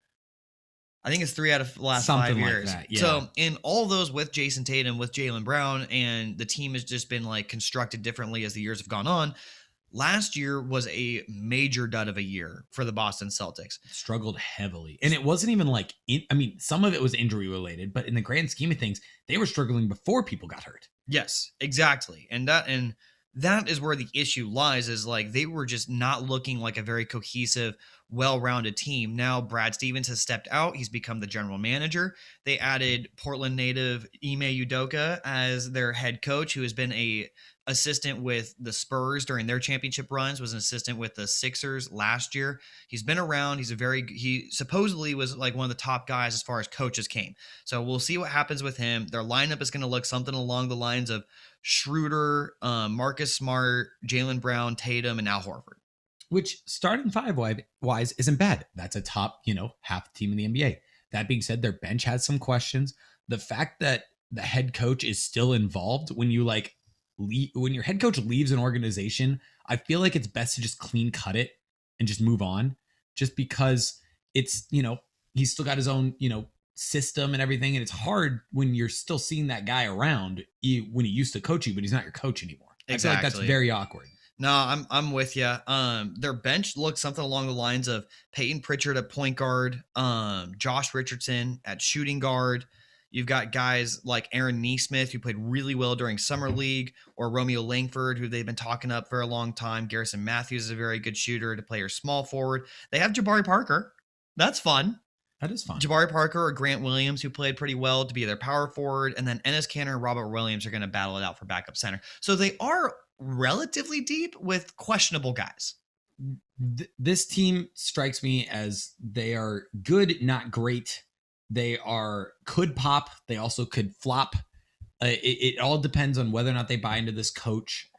I think it's 3 out of the last Something 5 like years. that, yeah. So in all those with Jason Tatum, with Jaylen Brown, and the team has just been like constructed differently as the years have gone on. Last year was a major dud of a year for the Boston Celtics. Struggled heavily. And it wasn't even like, some of it was injury related, but in the grand scheme of things, they were struggling before people got hurt. Yes, exactly. And that is where the issue lies, is like they were just not looking like a very cohesive, well-rounded team. Now Brad Stevens has stepped out. He's become the general manager. They added Portland native Ime Udoka as their head coach, who has been a assistant with the Spurs during their championship runs, was an assistant with the Sixers last year. He's been around. He supposedly was like one of the top guys as far as coaches came. So we'll see what happens with him. Their lineup is going to look something along the lines of Schroeder, Marcus Smart, Jaylen Brown, Tatum, and Al Horford. Which starting five wise isn't bad. That's a top, half team in the NBA. That being said, their bench has some questions. The fact that the head coach is still involved when when your head coach leaves an organization, I feel like it's best to just clean cut it and just move on, just because it's, he's still got his own, system and everything. And it's hard when you're still seeing that guy around when he used to coach you, but he's not your coach anymore. Exactly. I feel like that's very awkward. No, I'm with you. Their bench looks something along the lines of Peyton Pritchard at point guard, Josh Richardson at shooting guard. You've got guys like Aaron Nesmith, who played really well during Summer League, or Romeo Langford, who they've been talking up for a long time. Garrison Matthews is a very good shooter to play your small forward. They have Jabari Parker. That's fun. That is fun. Jabari Parker or Grant Williams, who played pretty well to be their power forward. And then Enes Kanter and Robert Williams are going to battle it out for backup center. So they are relatively deep with questionable guys. This team strikes me as they are good, not great. They could pop. They also could flop. It all depends on whether or not they buy into this coach.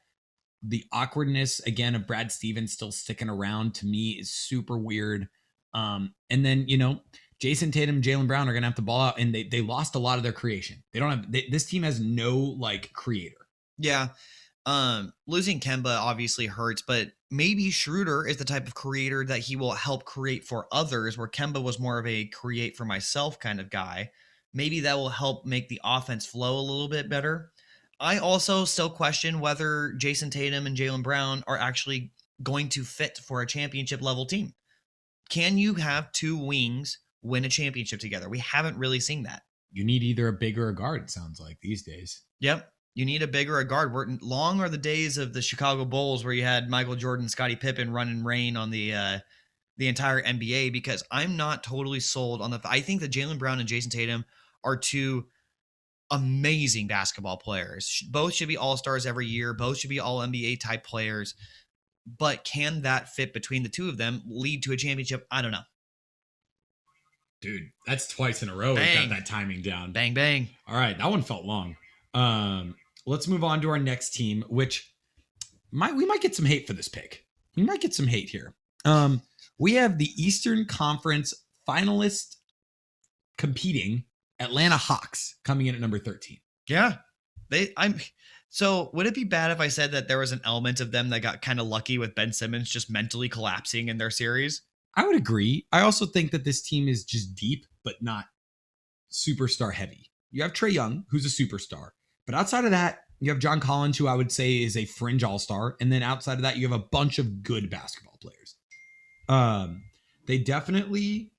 The awkwardness, again, of Brad Stevens still sticking around, to me, is super weird. And then, Jason Tatum and Jaylen Brown are going to have to ball out, and they lost a lot of their creation. This team has no creator. Yeah. Losing Kemba obviously hurts, but maybe Schroeder is the type of creator that he will help create for others, where Kemba was more of a create for myself kind of guy. Maybe that will help make the offense flow a little bit better. I also still question whether Jason Tatum and Jaylen Brown are actually going to fit for a championship level team. Can you have two wings win a championship together? We haven't really seen that. You need either a big or a guard, it sounds like, these days. Yep. You need a big or a guard. Long are the days of the Chicago Bulls where you had Michael Jordan, Scottie Pippen run and reign on the entire NBA, because I'm not totally sold on I think that Jaylen Brown and Jason Tatum are two amazing basketball players. Both should be all-stars every year. Both should be all NBA type players. But can that fit between the two of them lead to a championship? I don't know. Dude, that's twice in a row. We got that timing down. Bang, bang. All right. That one felt long. Let's move on to our next team, which we might get some hate for this pick. We might get some hate here. We have the Eastern Conference finalist competing Atlanta Hawks coming in at number 13. Yeah. So would it be bad if I said that there was an element of them that got kind of lucky with Ben Simmons just mentally collapsing in their series? I would agree. I also think that this team is just deep, but not superstar heavy. You have Trae Young, who's a superstar. But outside of that, you have John Collins, who I would say is a fringe all-star. And then outside of that, you have a bunch of good basketball players. They definitely,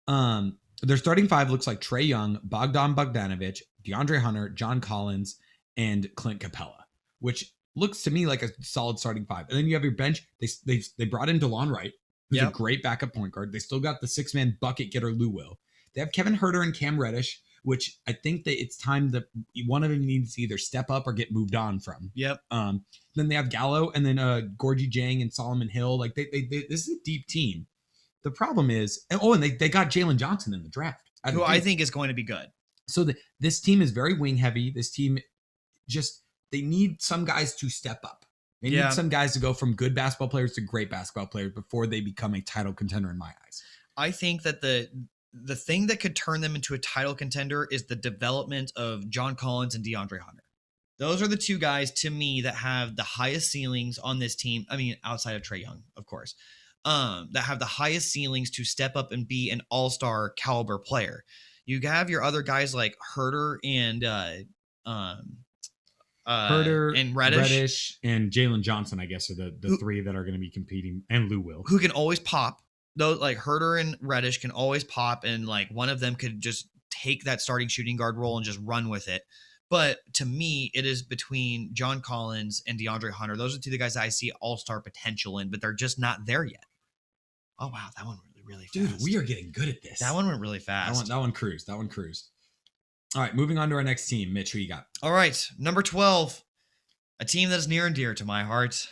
their starting five looks like Trae Young, Bogdan Bogdanovic, DeAndre Hunter, John Collins, and Clint Capella, which looks to me like a solid starting five. And then you have your bench. They brought in DeLon Wright, who's a great backup point guard. They still got the six-man bucket getter Lou Will. They have Kevin Huerter and Cam Reddish, which I think that it's time that one of them needs to either step up or get moved on from. Yep. Then they have Gallo, and then Gorgie Jang and Solomon Hill. Like this is a deep team. The problem is, and they got Jalen Johnson in the draft, who I think is going to be good. So this team is very wing heavy. This team they need some guys to step up. They need some guys to go from good basketball players to great basketball players before they become a title contender in my eyes. I think that the thing that could turn them into a title contender is the development of John Collins and DeAndre Hunter. Those are the two guys to me that have the highest ceilings on this team. I mean, outside of Trae Young, of course, that have the highest ceilings to step up and be an all-star caliber player. You have your other guys like Herter and Reddish and Jalen Johnson, I guess, are the three that are going to be competing, and Lou Will, who can always pop. Though, like Herter and Reddish can always pop, and like one of them could just take that starting shooting guard role and just run with it. But to me, it is between John Collins and DeAndre Hunter. Those are two of the guys that I see all-star potential in, but they're just not there yet. Oh, wow. That one went really fast. Dude, we are getting good at this. That one went really fast. That one cruised. All right, moving on to our next team. Mitch, who you got? All right, number 12, a team that is near and dear to my heart.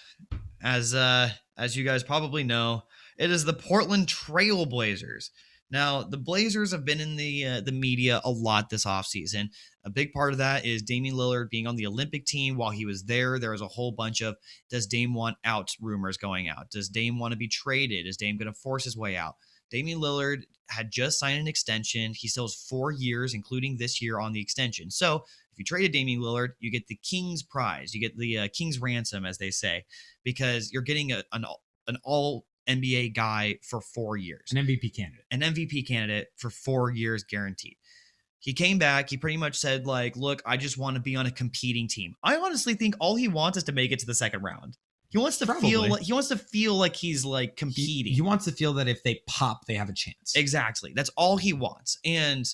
As you guys probably know, it is the Portland Trail Blazers. Now, the Blazers have been in the media a lot this offseason. A big part of that is Damian Lillard being on the Olympic team. While he was there, there was a whole bunch of, does Dame want out rumors going out? Does Dame want to be traded? Is Dame going to force his way out? Damian Lillard had just signed an extension. He still has 4 years, including this year on the extension. So if you traded Damian Lillard, you get the King's prize. You get the King's ransom, as they say, because you're getting an all NBA guy for 4 years. An MVP candidate for 4 years guaranteed. He came back. He pretty much said, like, look, I just want to be on a competing team. I honestly think all he wants is to make it to the second round. He wants to feel like he's like competing. He wants to feel that if they pop, they have a chance. Exactly. That's all he wants. And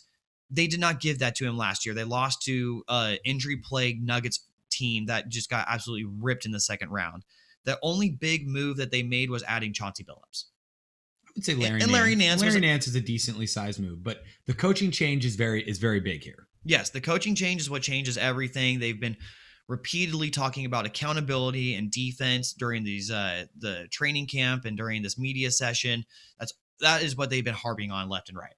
they did not give that to him last year. They lost to injury-plagued Nuggets team that just got absolutely ripped in the second round. The only big move that they made was adding Chauncey Billups. I would say Larry Nance. Larry Nance is a decently sized move, but the coaching change is very big here. Yes, the coaching change is what changes everything. They've been repeatedly talking about accountability and defense during these the training camp and during this media session. That is what they've been harping on left and right.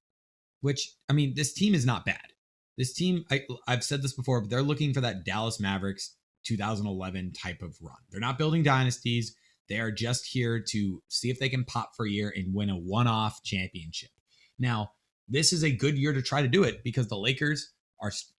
Which, I mean, this team is not bad. This team, I've said this before, but they're looking for that Dallas Mavericks 2011 type of run. They're not building dynasties. They are just here to see if they can pop for a year and win a one-off championship. Now, this is a good year to try to do it because the Lakers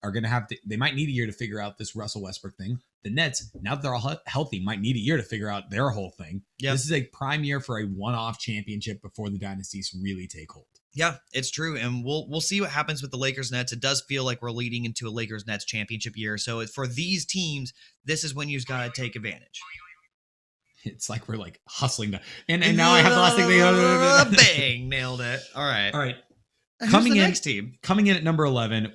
are going to have to, they might need a year to figure out this Russell Westbrook thing. The Nets, now that they're all healthy, might need a year to figure out their whole thing. Yep. This is a prime year for a one-off championship before the dynasties really take hold. Yeah, it's true. And we'll see what happens with the Lakers Nets. It does feel like we're leading into a Lakers Nets championship year. So for these teams, this is when you've got to take advantage. It's like we're like hustling to, and now I have the last thing. Bang, nailed it. All right. Next team? Coming in at number 11,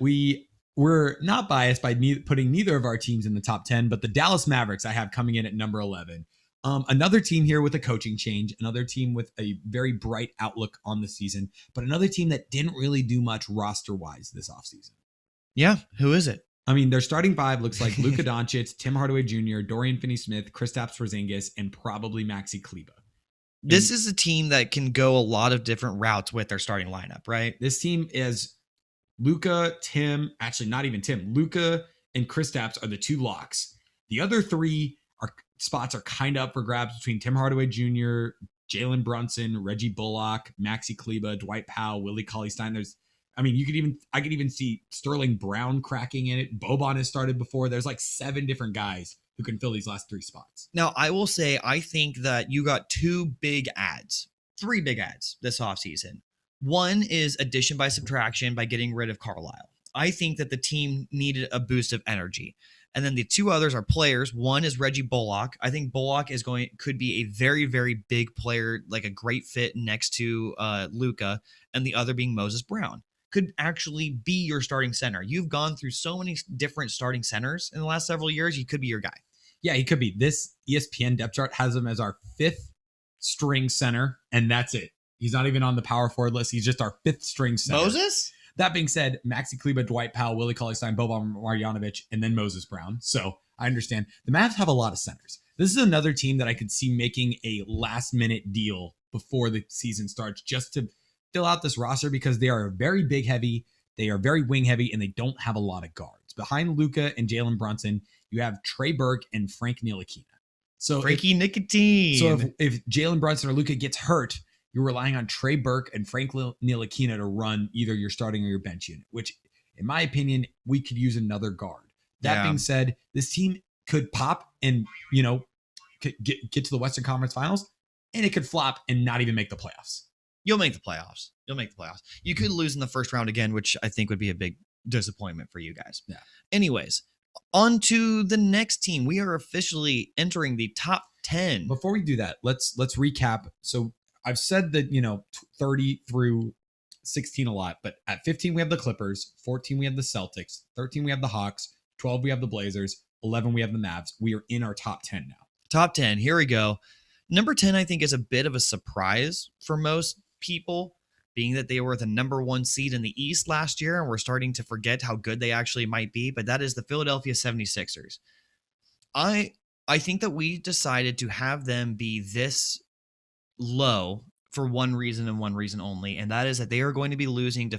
we're not biased by putting neither of our teams in the top 10, but the Dallas Mavericks I have coming in at number 11. Another team here with a coaching change, another team with a very bright outlook on the season, but another team that didn't really do much roster-wise this offseason. Yeah, who is it? I mean, their starting five looks like Luka Doncic, Tim Hardaway Jr., Dorian Finney-Smith, Kristaps Porzingis, and probably Maxi Kleber. This is a team that can go a lot of different routes with their starting lineup, right? This team is Luka, not even Tim. Luka and Kristaps are the two locks. The other three spots are kind of up for grabs between Tim Hardaway Jr., Jalen Brunson, Reggie Bullock, Maxi Kleber, Dwight Powell, Willie Cauley-Stein. I could even see Sterling Brown cracking in it. Bourbon has started before. There's like 7 different guys who can fill these last 3 spots. Now, I will say, I think that you got 3 big ads this offseason. One is addition by subtraction by getting rid of Carlisle. I think that the team needed a boost of energy. And then the 2 others are players. One is Reggie Bullock. I think Bullock could be a very, very big player, like a great fit next to Luka, and the other being Moses Brown. Could actually be your starting center. You've gone through so many different starting centers in the last several years. He could be your guy. Yeah, he could be. This ESPN depth chart has him as our 5th string center, and that's it. He's not even on the power forward list. He's just our 5th string center. Moses? That being said, Maxi Kleber, Dwight Powell, Willie Cauley-Stein, Boban Marjanovic, and then Moses Brown. So I understand. The Mavs have a lot of centers. This is another team that I could see making a last-minute deal before the season starts just to fill out this roster because they are very big heavy, they are very wing heavy, and they don't have a lot of guards. Behind Luka and Jalen Brunson, you have Trey Burke and Frank Ntilikina. So Frankie Nicotine. So if Jalen Brunson or Luka gets hurt, you're relying on Trey Burke and Frank Ntilikina to run either your starting or your bench unit, which, in my opinion, we could use another guard. That being said, this team could pop and, get to the Western Conference Finals, and it could flop and not even make the playoffs. You'll make the playoffs. You could lose in the first round again, which I think would be a big disappointment for you guys. Yeah. Anyways, on to the next team. We are officially entering the top 10. Before we do that, let's recap. So I've said that, 30 through 16 a lot, but at 15 we have the Clippers, 14 we have the Celtics, 13 we have the Hawks, 12 we have the Blazers, 11 we have the Mavs. We are in our top 10 now. Top 10. Here we go. Number 10, I think, is a bit of a surprise for most people, being that they were the number 1 seed in the East last year, and we're starting to forget how good they actually might be, but that is the Philadelphia 76ers. I think that we decided to have them be this low for one reason and one reason only, and that is that they are going to be losing the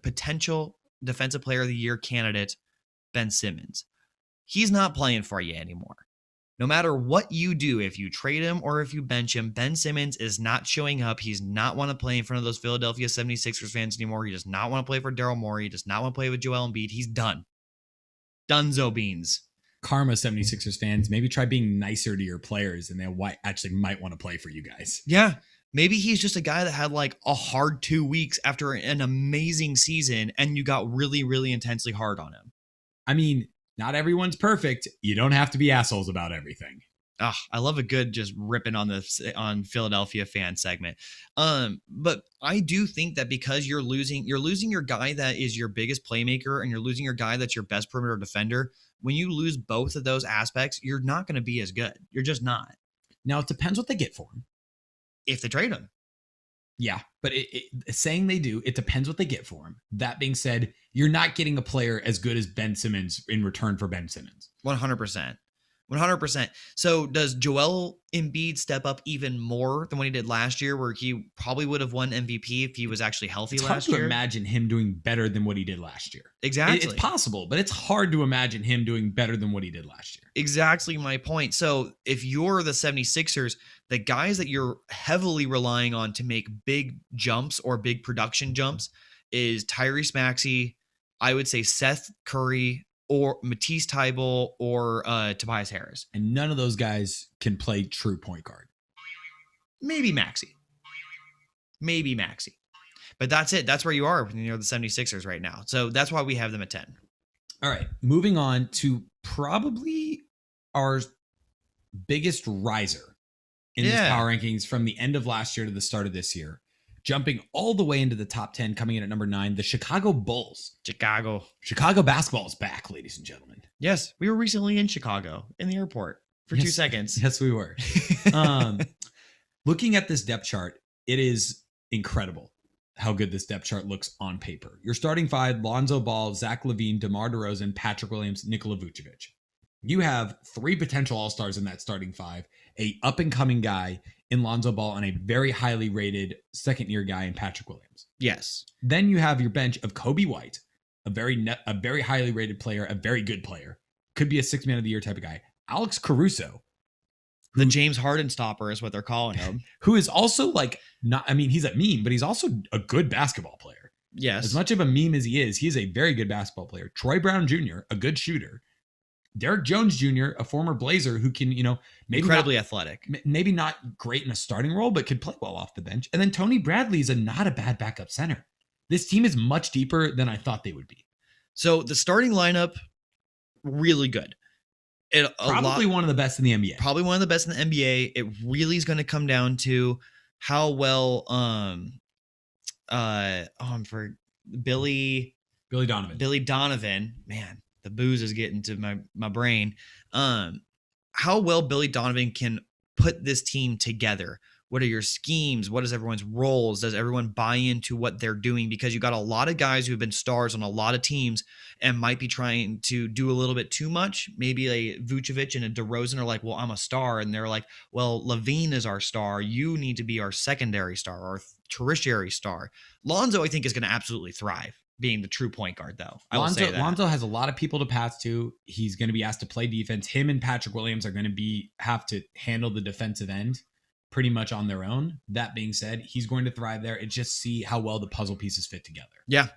potential defensive player of the year candidate, Ben Simmons. He's not playing for you anymore. No matter what you do, if you trade him or if you bench him, Ben Simmons is not showing up. He's not want to play in front of those Philadelphia 76ers fans anymore. He does not want to play for Daryl Morey. He does not want to play with Joel Embiid. He's done. Dunzo beans. Karma 76ers fans, maybe try being nicer to your players and they actually might want to play for you guys. Yeah. Maybe he's just a guy that had like a hard 2 weeks after an amazing season and you got really, really intensely hard on him. I mean, not everyone's perfect. You don't have to be assholes about everything. I love a good just ripping on Philadelphia fan segment. But I do think that because you're losing your guy that is your biggest playmaker and you're losing your guy that's your best perimeter defender. When you lose both of those aspects, you're not going to be as good. You're just not. Now it depends what they get for him. If they trade him. Yeah, but saying they do, it depends what they get for him. That being said, you're not getting a player as good as Ben Simmons in return for Ben Simmons. 100%. 100%. So does Joel Embiid step up even more than what he did last year, where he probably would have won MVP if he was actually healthy last year? It's hard to imagine him doing better than what he did last year. Exactly. It's possible, but it's hard to imagine him doing better than what he did last year. Exactly my point. So if you're the 76ers, the guys that you're heavily relying on to make big jumps or big production jumps is Tyrese Maxey, I would say Seth Curry, or Matisse Thybulle, or Tobias Harris. And none of those guys can play true point guard. Maybe Maxey. But that's it. That's where you are when you're the 76ers right now. So that's why we have them at 10. All right. Moving on to probably our biggest riser in this power rankings from the end of last year to the start of this year. Jumping all the way into the top 10, coming in at number 9, the Chicago Bulls. Chicago basketball is back, ladies and gentlemen. Yes, we were recently in Chicago in the airport for 2 seconds. Yes, we were. Looking at this depth chart, it is incredible how good this depth chart looks on paper. Your starting 5, Lonzo Ball, Zach LaVine, DeMar DeRozan, Patrick Williams, Nikola Vucevic. You have 3 potential all-stars in that starting 5, a up-and-coming guy in Lonzo Ball and a very highly rated second-year guy in Patrick Williams. Yes. Then you have your bench of Kobe White, a very highly rated player, a very good player, could be a 6th man of the year type of guy. Alex Caruso, the James Harden stopper is what they're calling him, who is also he's a meme, but he's also a good basketball player. Yes. As much of a meme as he is a very good basketball player. Troy Brown Jr., a good shooter. Derek Jones Jr., a former Blazer who can, maybe incredibly athletic, maybe not great in a starting role, but could play well off the bench. And then Tony Bradley is not a bad backup center. This team is much deeper than I thought they would be. So the starting lineup, really good. Probably one of the best in the NBA. Probably one of the best in the NBA. It really is going to come down to how well, Billy Donovan, man. The booze is getting to my brain. How well Billy Donovan can put this team together. What are your schemes? What is everyone's roles? Does everyone buy into what they're doing? Because you got a lot of guys who have been stars on a lot of teams and might be trying to do a little bit too much. Maybe a Vucevic and a DeRozan are like, well, I'm a star. And they're like, well, LaVine is our star. You need to be our secondary star or tertiary star. Lonzo, I think, is going to absolutely thrive being the true point guard, though. I will say that. Lonzo has a lot of people to pass to. He's going to be asked to play defense. Him and Patrick Williams are going to have to handle the defensive end pretty much on their own. That being said, he's going to thrive there and just see how well the puzzle pieces fit together. Yeah.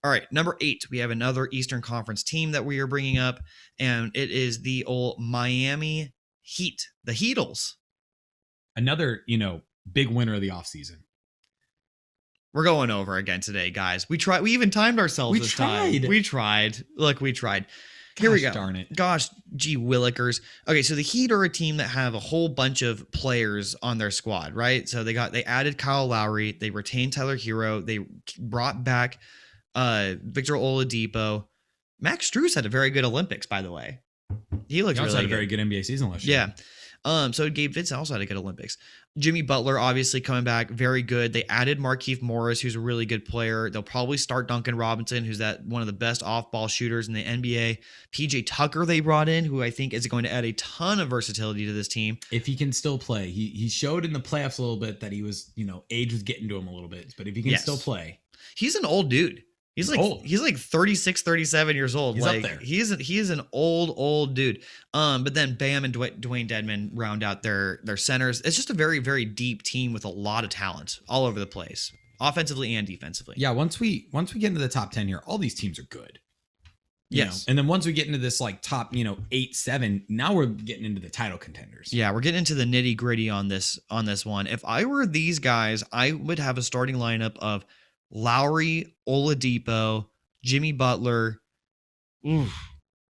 All right. Number 8, we have another Eastern Conference team that we are bringing up, and it is the old Miami Heat, the Heatles. Another, big winner of the offseason. We're going over again today, guys. We tried. We even timed ourselves this time. We tried. Look, we tried. Here we go. Darn it. Gosh, gee willikers. Okay, so the Heat are a team that have a whole bunch of players on their squad, right? So they added Kyle Lowry. They retained Tyler Hero. They brought back Victor Oladipo. Max Strus had a very good Olympics, by the way. He looks really had good. A very good NBA season last year. Yeah. So Gabe Vincent also had a good Olympics. Jimmy Butler obviously coming back, very good. They added Markieff Morris, who's a really good player. They'll probably start Duncan Robinson, who's one of the best off-ball shooters in the NBA. PJ Tucker they brought in, who I think is going to add a ton of versatility to this team. If he can still play. He showed in the playoffs a little bit that he was, age was getting to him a little bit. But if he can still play. He's an old dude. He's like 36, 37 years old. He's up there. He is an old dude. But then Bam and Dwayne Dedmon round out their centers. It's just a very, very deep team with a lot of talent all over the place, offensively and defensively. Yeah, once we get into the top 10 here, all these teams are good. Yes. And then once we get into this top, 8, 7, now we're getting into the title contenders. Yeah, we're getting into the nitty-gritty on this one. If I were these guys, I would have a starting lineup of Lowry, Oladipo, Jimmy Butler. Oof.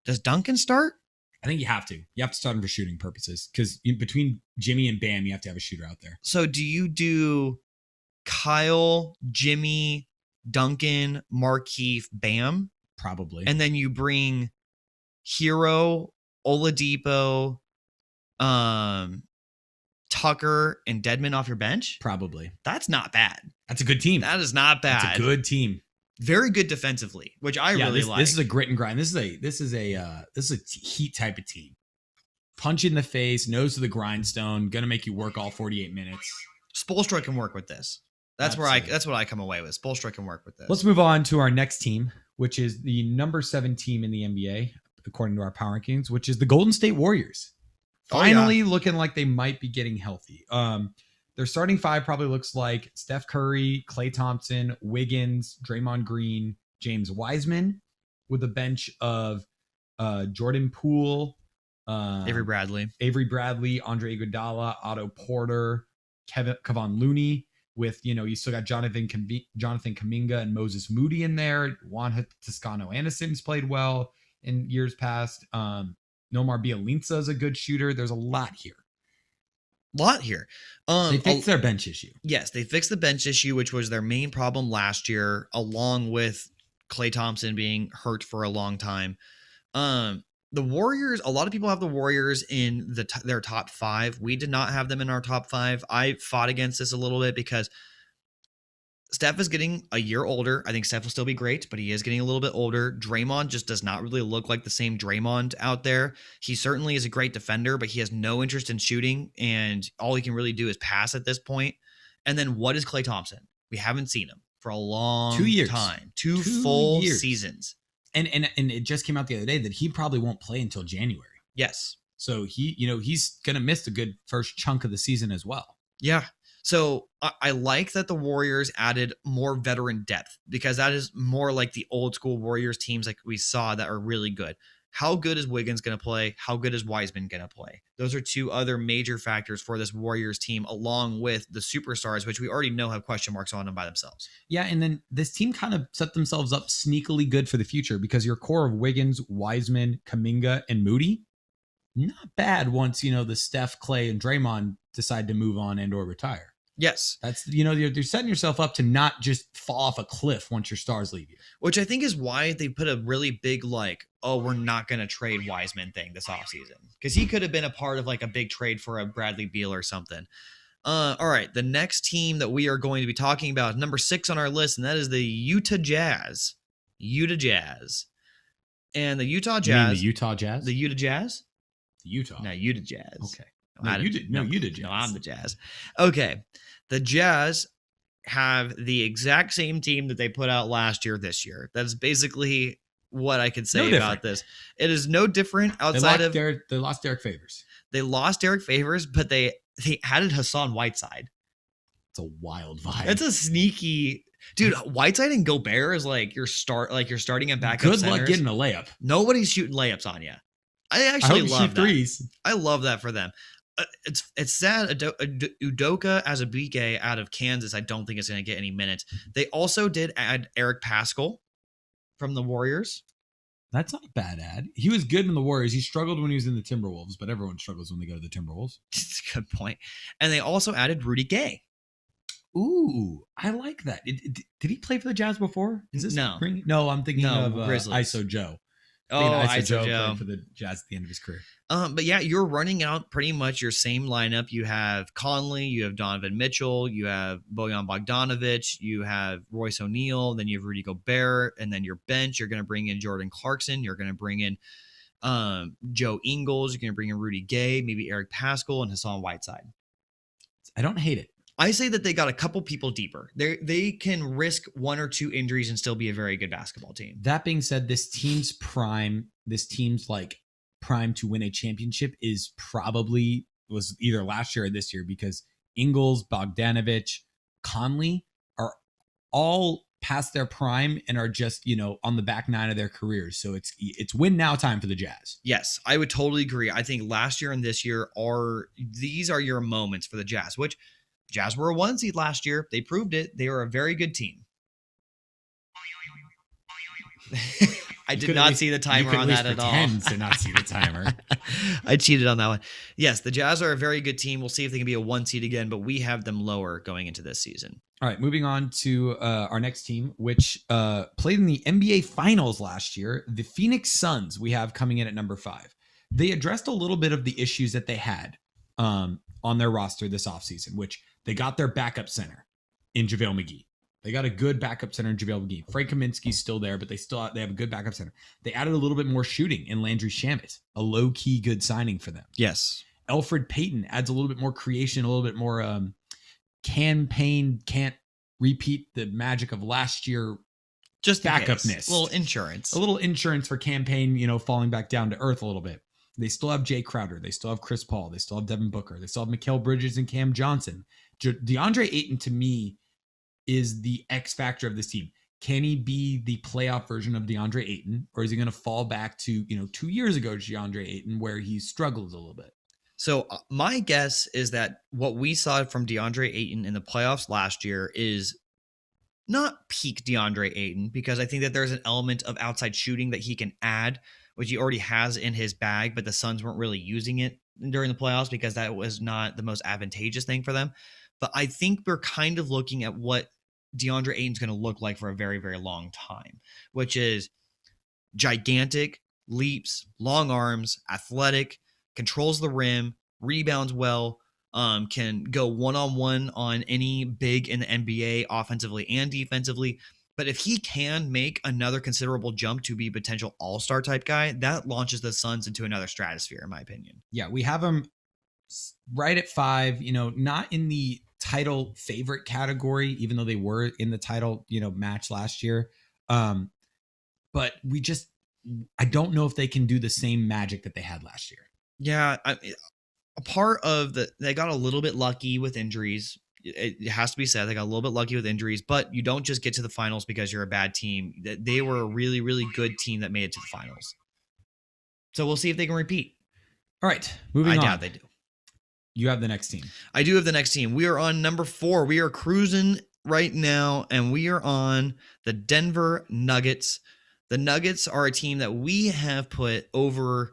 Does Duncan start? I think you have to. You have to start him for shooting purposes because between Jimmy and Bam, you have to have a shooter out there. So do you do Kyle, Jimmy, Duncan, Markieff, Bam? Probably. And then you bring Hero, Oladipo, Tucker, and Dedmon off your bench? Probably. That's not bad. That's a good team. That is not bad. That's a good team. Very good defensively, which I really like. This is a grit and grind. This is a Heat type of team. Punch in the face, nose to the grindstone, gonna make you work all 48 minutes. Spoelstra can work with this. That's what I come away with. Spoelstra can work with this. Let's move on to our next team, which is the number 7 team in the NBA, according to our power rankings, which is the Golden State Warriors. Finally looking like they might be getting healthy. Their starting 5 probably looks like Steph Curry, Klay Thompson, Wiggins, Draymond Green, James Wiseman, with a bench of Jordan Poole, Avery Bradley, Andre Iguodala, Otto Porter, Kevon Looney. With you still got Jonathan Kuminga and Moses Moody in there. Juan Toscano Anderson's played well in years past. Nomar Bjelica is a good shooter. There's a lot here. They fixed their bench issue. Yes, they fixed the bench issue, which was their main problem last year, along with Klay Thompson being hurt for a long time. The Warriors, a lot of people have the Warriors in their top 5. We did not have them in our top 5. I fought against this a little bit because Steph is getting a year older. I think Steph will still be great, but he is getting a little bit older. Draymond just does not really look like the same Draymond out there. He certainly is a great defender, but he has no interest in shooting, and all he can really do is pass at this point. And then what is Klay Thompson? We haven't seen him for a long 2 years. time. 2 full seasons. And it just came out the other day that he probably won't play until January. Yes. So he's going to miss a good first chunk of the season as well. Yeah. So I like that the Warriors added more veteran depth because that is more like the old school Warriors teams like we saw that are really good. How good is Wiggins going to play? How good is Wiseman going to play? Those are 2 other major factors for this Warriors team, along with the superstars, which we already know have question marks on them by themselves. Yeah, and then this team kind of set themselves up sneakily good for the future because your core of Wiggins, Wiseman, Kuminga, and Moody, not bad once, the Steph, Klay, and Draymond decide to move on and or retire. Yes. That's, you're setting yourself up to not just fall off a cliff once your stars leave you. Which I think is why they put a really big, we're not going to trade Wiseman thing this offseason. Because he could have been a part of a big trade for a Bradley Beal or something. All right. The next team that we are going to be talking about, number 6 on our list, and that is the Utah Jazz. And the Utah Jazz. You mean the Utah Jazz? The Utah Jazz? The Utah. No, Utah Jazz. Okay. No, you did. No, you did. No, I'm the Jazz. Okay. The Jazz have the exact same team that they put out last year this year. That's basically what I could say about this. It is no different outside of they lost Derek Favors. They lost Derek Favors, but they added Hassan Whiteside. It's a wild vibe. That's a sneaky dude. Whiteside and Gobert is like you're starting at backup. Good luck getting a layup. Nobody's shooting layups on you. I actually love that. Threes. I love that for them. It's sad. Udoka as a BK out of Kansas, I don't think it's going to get any minutes. They also did add Eric Paschall from the Warriors. That's not a bad ad. He was good in the Warriors. He struggled when he was in the Timberwolves, but everyone struggles when they go to the Timberwolves. That's a good point. And they also added Rudy Gay. Ooh, I like that. Did he play for the Jazz before? Is this no? No, I'm thinking of Grizzlies. ISO Joe. ISO Joe played for the Jazz at the end of his career. But yeah, you're running out pretty much your same lineup. You have Conley, you have Donovan Mitchell, you have Bojan Bogdanovic, you have Royce O'Neal, then you have Rudy Gobert, and then your bench, you're going to bring in Jordan Clarkson, you're going to bring in Joe Ingles, you're going to bring in Rudy Gay, maybe Eric Paschall, and Hassan Whiteside. I don't hate it. I say that they got a couple people deeper. They can risk one or two injuries and still be a very good basketball team. That being said, this team's like prime to win a championship was either last year or this year, because Ingles, Bogdanovic, Conley are all past their prime and are just, on the back nine of their careers. So it's win now time for the Jazz. Yes, I would totally agree. I think last year and this year are your moments for the Jazz, which Jazz were a 1 seed last year. They proved it. They were a very good team. I did not see the timer on that at all. To not see the timer. I cheated on that one. Yes, the Jazz are a very good team. We'll see if they can be a 1 seed again, but we have them lower going into this season. All right, moving on to our next team, which played in the NBA Finals last year. The Phoenix Suns we have coming in at number 5. They addressed a little bit of the issues that they had on their roster this offseason, which they got their backup center in JaVale McGee. They got a good backup center in JaVale McGee. Frank Kaminsky's still there, but they have a good backup center. They added a little bit more shooting in Landry Shamet, a low-key good signing for them. Yes. Elfrid Payton adds a little bit more creation, a little bit more campaign, can't repeat the magic of last year. Just backupness. A little insurance. A little insurance for campaign, falling back down to earth a little bit. They still have Jay Crowder. They still have Chris Paul. They still have Devin Booker. They still have Mikal Bridges and Cam Johnson. DeAndre Ayton, to me, is the X factor of this team. Can he be the playoff version of DeAndre Ayton, or is he going to fall back to 2 years ago DeAndre Ayton, where he struggled a little bit? So my guess is that what we saw from DeAndre Ayton in the playoffs last year is not peak DeAndre Ayton, because I think that there's an element of outside shooting that he can add, which he already has in his bag, but the Suns weren't really using it during the playoffs because that was not the most advantageous thing for them. But I think we're kind of looking at what DeAndre Ayton's going to look like for a very, very long time, which is gigantic leaps, long arms, athletic, controls the rim, rebounds well, can go one-on-one on any big in the NBA offensively and defensively. But if he can make another considerable jump to be a potential all-star type guy, that launches the Suns into another stratosphere, in my opinion. Yeah, we have him right at 5, not in the title favorite category, even though they were in the title, match last year. But I don't know if they can do the same magic that they had last year. Yeah, a part of they got a little bit lucky with injuries. It has to be said, they got a little bit lucky with injuries, but you don't just get to the finals because you're a bad team. They were a really, really good team that made it to the finals. So we'll see if they can repeat. All right, moving on. I doubt they do. You have the next team. I do have the next team. We are on number 4. We are cruising right now, and we are on the Denver Nuggets. The Nuggets are a team that we have put over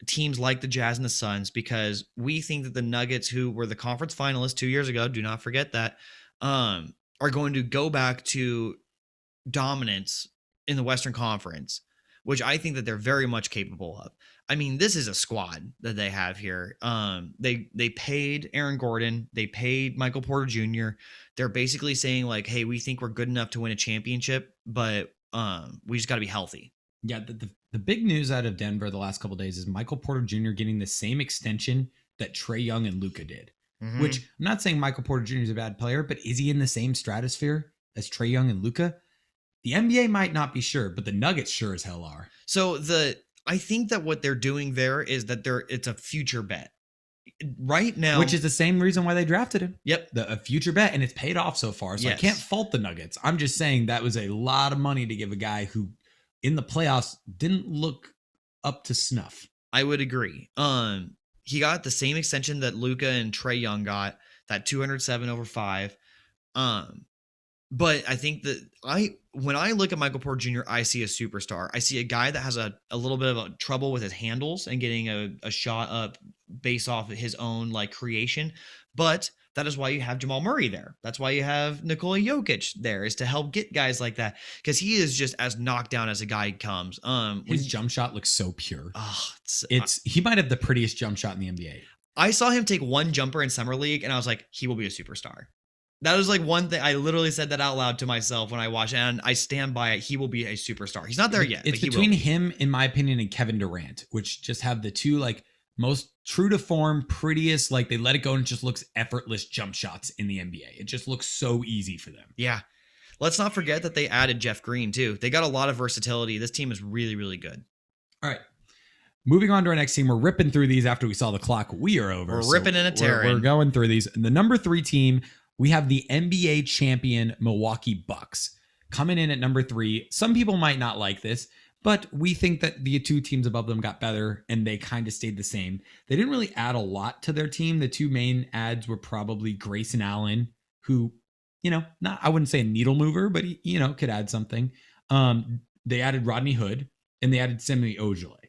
teams like the Jazz and the Suns because we think that the Nuggets, who were the conference finalists 2 years ago, do not forget that, are going to go back to dominance in the Western Conference, which I think that they're very much capable of. I mean, this is a squad that they have here. They paid Aaron Gordon. They paid Michael Porter Jr. They're basically saying like, hey, we think we're good enough to win a championship, but we just got to be healthy. Yeah, the big news out of Denver the last couple of days is Michael Porter Jr. getting the same extension that Trae Young and Luka did. Mhm. which I'm not saying Michael Porter Jr. is a bad player, but is he in the same stratosphere as Trae Young and Luka? The NBA might not be sure, but the Nuggets sure as hell are. So I think that what they're doing there is that it's a future bet. Right now, Which is the same reason why they drafted him. Yep. A future bet, and it's paid off so far. So Yes. I can't fault the Nuggets. I'm just saying that was a lot of money to give a guy who in the playoffs didn't look up to snuff. I would agree. He got the same extension that Luka and Trae Young got, that 207 over 5. But I think that when I look at Michael Porter Jr., I see a superstar. I see a guy that has a little bit of a trouble with his handles and getting a shot up based off of his own like creation. But that is why you have Jamal Murray there. That's why you have Nikola Jokic there, is to help get guys like that, because he is just as knocked down as a guy comes. His jump shot looks so pure. It's he might have the prettiest jump shot in the NBA. I saw him take one jumper in summer league, and I was like, he will be a superstar. That was like one thing. I literally said that out loud to myself when I watched it, and I stand by it. He will be a superstar. He's not there yet. It's but between him, in my opinion, and Kevin Durant, which just have the two like most true to form, prettiest, like they let it go and it just looks effortless jump shots in the NBA. It just looks so easy for them. Yeah. Let's not forget that they added Jeff Green too. They got a lot of versatility. This team is really, really good. All right. Moving on to our next team. We're ripping through these after we saw the clock. We are over. We're ripping and a tearing. We're going through these. And the number 3 team, we have the NBA champion Milwaukee Bucks coming in at number 3. Some people might not like this, but we think that the 2 teams above them got better and they kind of stayed the same. They didn't really add a lot to their team. The 2 main adds were probably Grayson Allen, who, I wouldn't say a needle mover, but he, could add something. They added Rodney Hood and they added Semi Ojeleye.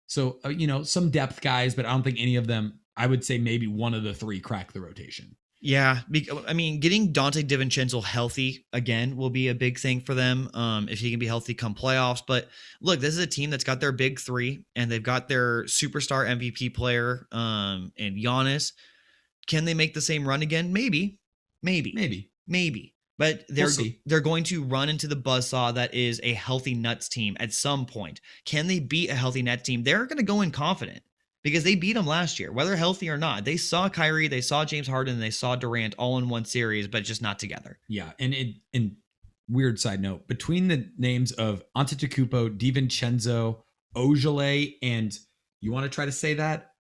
So, some depth guys, but I don't think any of them, I would say maybe one of the 3 cracked the rotation. Yeah, I mean, getting Dante DiVincenzo healthy again will be a big thing for them if he can be healthy come playoffs. But look, this is a team that's got their big 3, and they've got their superstar MVP player and Giannis. Can they make the same run again? Maybe. But they're going to run into the buzzsaw that is a healthy Nuts team at some point. Can they beat a healthy Nets team? They're going to go in confident, because they beat them last year, whether healthy or not. They saw Kyrie, they saw James Harden, and they saw Durant all in one series, but just not together. Yeah, and weird side note, between the names of Antetokounmpo, DiVincenzo, Ojeleye, and you want to try to say that?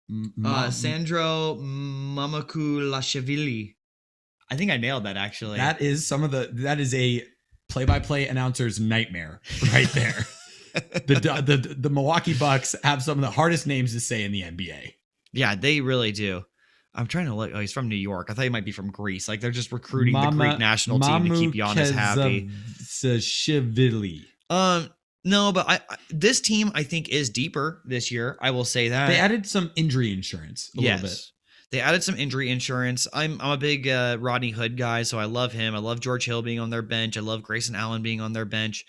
Sandro Mamakulashvili. I think I nailed that, actually. That is a play-by-play announcer's nightmare right there. The Milwaukee Bucks have some of the hardest names to say in the NBA. Yeah, they really do. I'm trying to look. Oh, he's from New York. I thought he might be from Greece. Like, they're just recruiting the Greek national team to keep Giannis happy. No, but this team, I think, is deeper this year. I will say that. They added some injury insurance a little bit. They added some injury insurance. I'm a big Rodney Hood guy, so I love him. I love George Hill being on their bench. I love Grayson Allen being on their bench.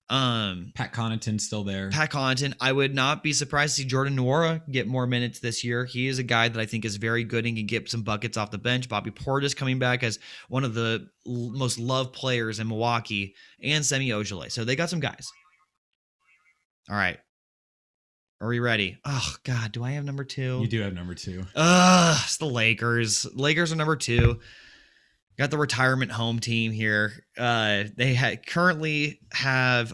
Pat Connaughton's still there. Pat Connaughton. I would not be surprised to see Jordan Nwora get more minutes this year. He is a guy that I think is very good and can get some buckets off the bench. Bobby Portis coming back as one of the most loved players in Milwaukee, and Semi Ojeleye. So they got some guys. All right. Are we ready? Oh, God. Do I have number 2? You do have number 2. It's the Lakers. Lakers are number 2. Got the retirement home team here. They currently have,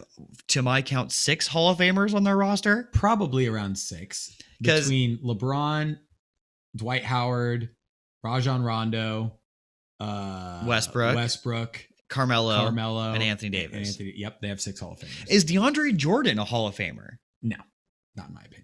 to my count, 6 Hall of Famers on their roster. Probably around 6. Between LeBron, Dwight Howard, Rajon Rondo, Westbrook, Carmelo, and Anthony Davis. Yep, they have 6 Hall of Famers. Is DeAndre Jordan a Hall of Famer? No, not in my opinion.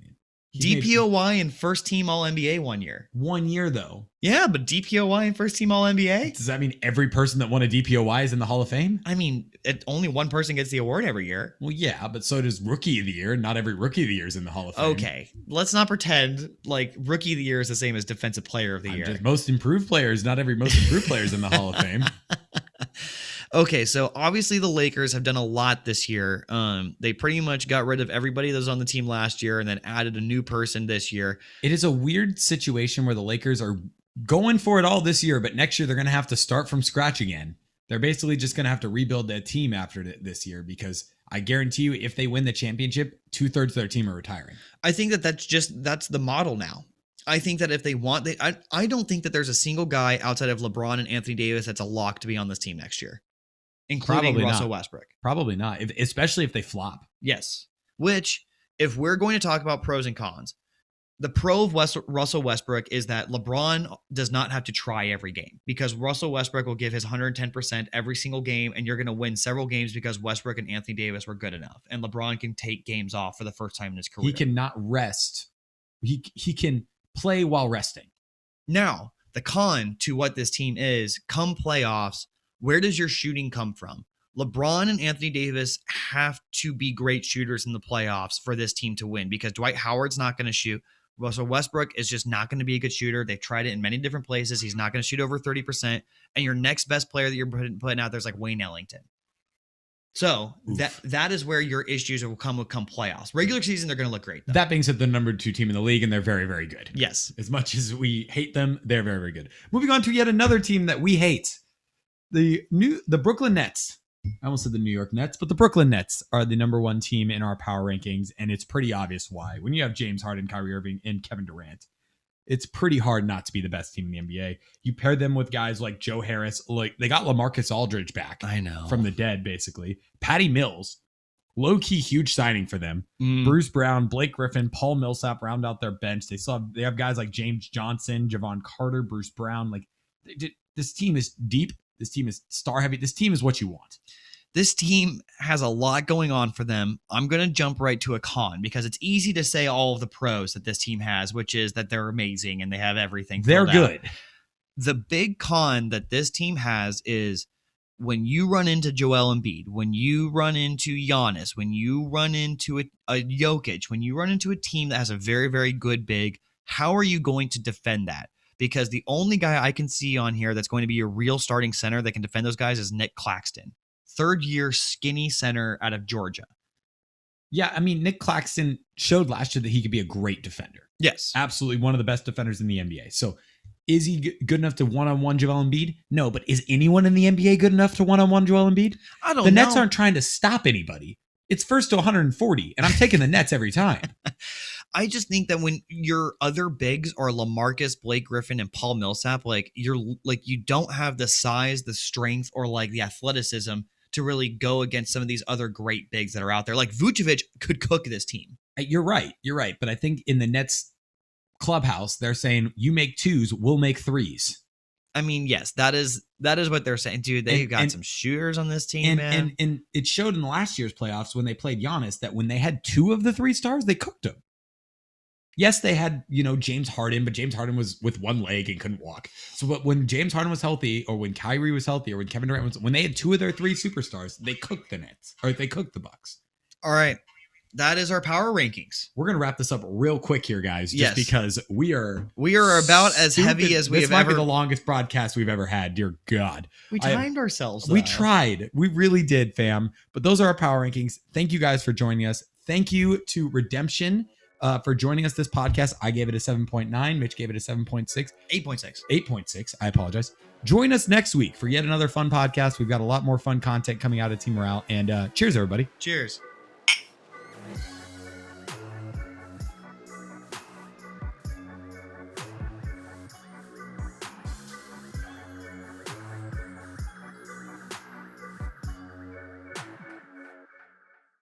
DPOY and first team All NBA 1 year. 1 year though. Yeah, but DPOY and first team All NBA. Does that mean every person that won a DPOY is in the Hall of Fame? I mean, only one person gets the award every year. Well, yeah, but so does Rookie of the Year. Not every Rookie of the Year is in the Hall of Fame. Okay, let's not pretend like Rookie of the Year is the same as Defensive Player of the Year. Just most improved players. Not every most improved player is in the Hall of Fame. Okay, so obviously the Lakers have done a lot this year. They pretty much got rid of everybody that was on the team last year and then added a new person this year. It is a weird situation where the Lakers are going for it all this year, but next year they're going to have to start from scratch again. They're basically just going to have to rebuild that team after this year, because I guarantee you if they win the championship, 2/3 of their team are retiring. I think that's the model now. I think that if they want, I don't think that there's a single guy outside of LeBron and Anthony Davis that's a lock to be on this team next year, including Probably Russell not. Westbrook. Probably not, especially if they flop. Yes. Which, if we're going to talk about pros and cons, the pro of Russell Westbrook is that LeBron does not have to try every game because Russell Westbrook will give his 110% every single game, and you're going to win several games because Westbrook and Anthony Davis were good enough, and LeBron can take games off for the first time in his career. He cannot rest. He can play while resting. Now, the con to what this team is, come playoffs, where does your shooting come from? LeBron and Anthony Davis have to be great shooters in the playoffs for this team to win because Dwight Howard's not going to shoot. Russell Westbrook is just not going to be a good shooter. They've tried it in many different places. He's not going to shoot over 30%. And your next best player that you're putting out there is like Wayne Ellington. So that is where your issues will come playoffs. Regular season, they're going to look great, though. That being said, the number 2 team in the league, and they're very, very good. Yes. As much as we hate them, they're very, very good. Moving on to yet another team that we hate. The Brooklyn Nets. I almost said the New York Nets, but the Brooklyn Nets are the number 1 team in our power rankings, and it's pretty obvious why. When you have James Harden, Kyrie Irving, and Kevin Durant, it's pretty hard not to be the best team in the NBA. You pair them with guys like Joe Harris, like they got LaMarcus Aldridge back. I know. From the dead, basically. Patty Mills, low-key huge signing for them. Bruce Brown, Blake Griffin, Paul Millsap round out their bench. They have guys like James Johnson, Javon Carter, Bruce Brown. Like this team is deep. This team is star heavy. This team is what you want. This team has a lot going on for them. I'm going to jump right to a con because it's easy to say all of the pros that this team has, which is that they're amazing and they have everything. They're good. The big con that this team has is when you run into Joel Embiid, when you run into Giannis, when you run into a Jokic, when you run into a team that has a very, very good big, how are you going to defend that? Because the only guy I can see on here that's going to be a real starting center that can defend those guys is Nick Claxton, third-year skinny center out of Georgia. Yeah, I mean, Nick Claxton showed last year that he could be a great defender. Yes. Absolutely one of the best defenders in the NBA. So is he good enough to one-on-one Joel Embiid? No, but is anyone in the NBA good enough to one-on-one Joel Embiid? I don't know. The Nets aren't trying to stop anybody. It's first to 140, and I'm taking the Nets every time. I just think that when your other bigs are LaMarcus, Blake Griffin, and Paul Millsap, you don't have the size, the strength, or like the athleticism to really go against some of these other great bigs that are out there. Like Vucevic could cook this team. You're right. But I think in the Nets clubhouse, they're saying you make 2s, we'll make 3s. I mean, yes, that is what they're saying, dude. They've got some shooters on this team, man. And it showed in the last year's playoffs when they played Giannis that when they had 2 of the 3 stars, they cooked him. Yes, they had, James Harden, but James Harden was with one leg and couldn't walk. So but when James Harden was healthy, or when Kyrie was healthy, or when Kevin Durant when they had 2 of their 3 superstars, they cooked the Nets, or they cooked the Bucks. All right. That is our power rankings. We're going to wrap this up real quick here, guys, just because we are about as heavy as we have ever. This might be the longest broadcast we've ever had. Dear God. We timed ourselves, though. We tried. We really did, fam. But those are our power rankings. Thank you guys for joining us. Thank you to Redemption for joining us this podcast. I gave it a 7.9. Mitch gave it a 7.6. 8.6. 8.6. I apologize. Join us next week for yet another fun podcast. We've got a lot more fun content coming out of Team Morale. And cheers, everybody. Cheers.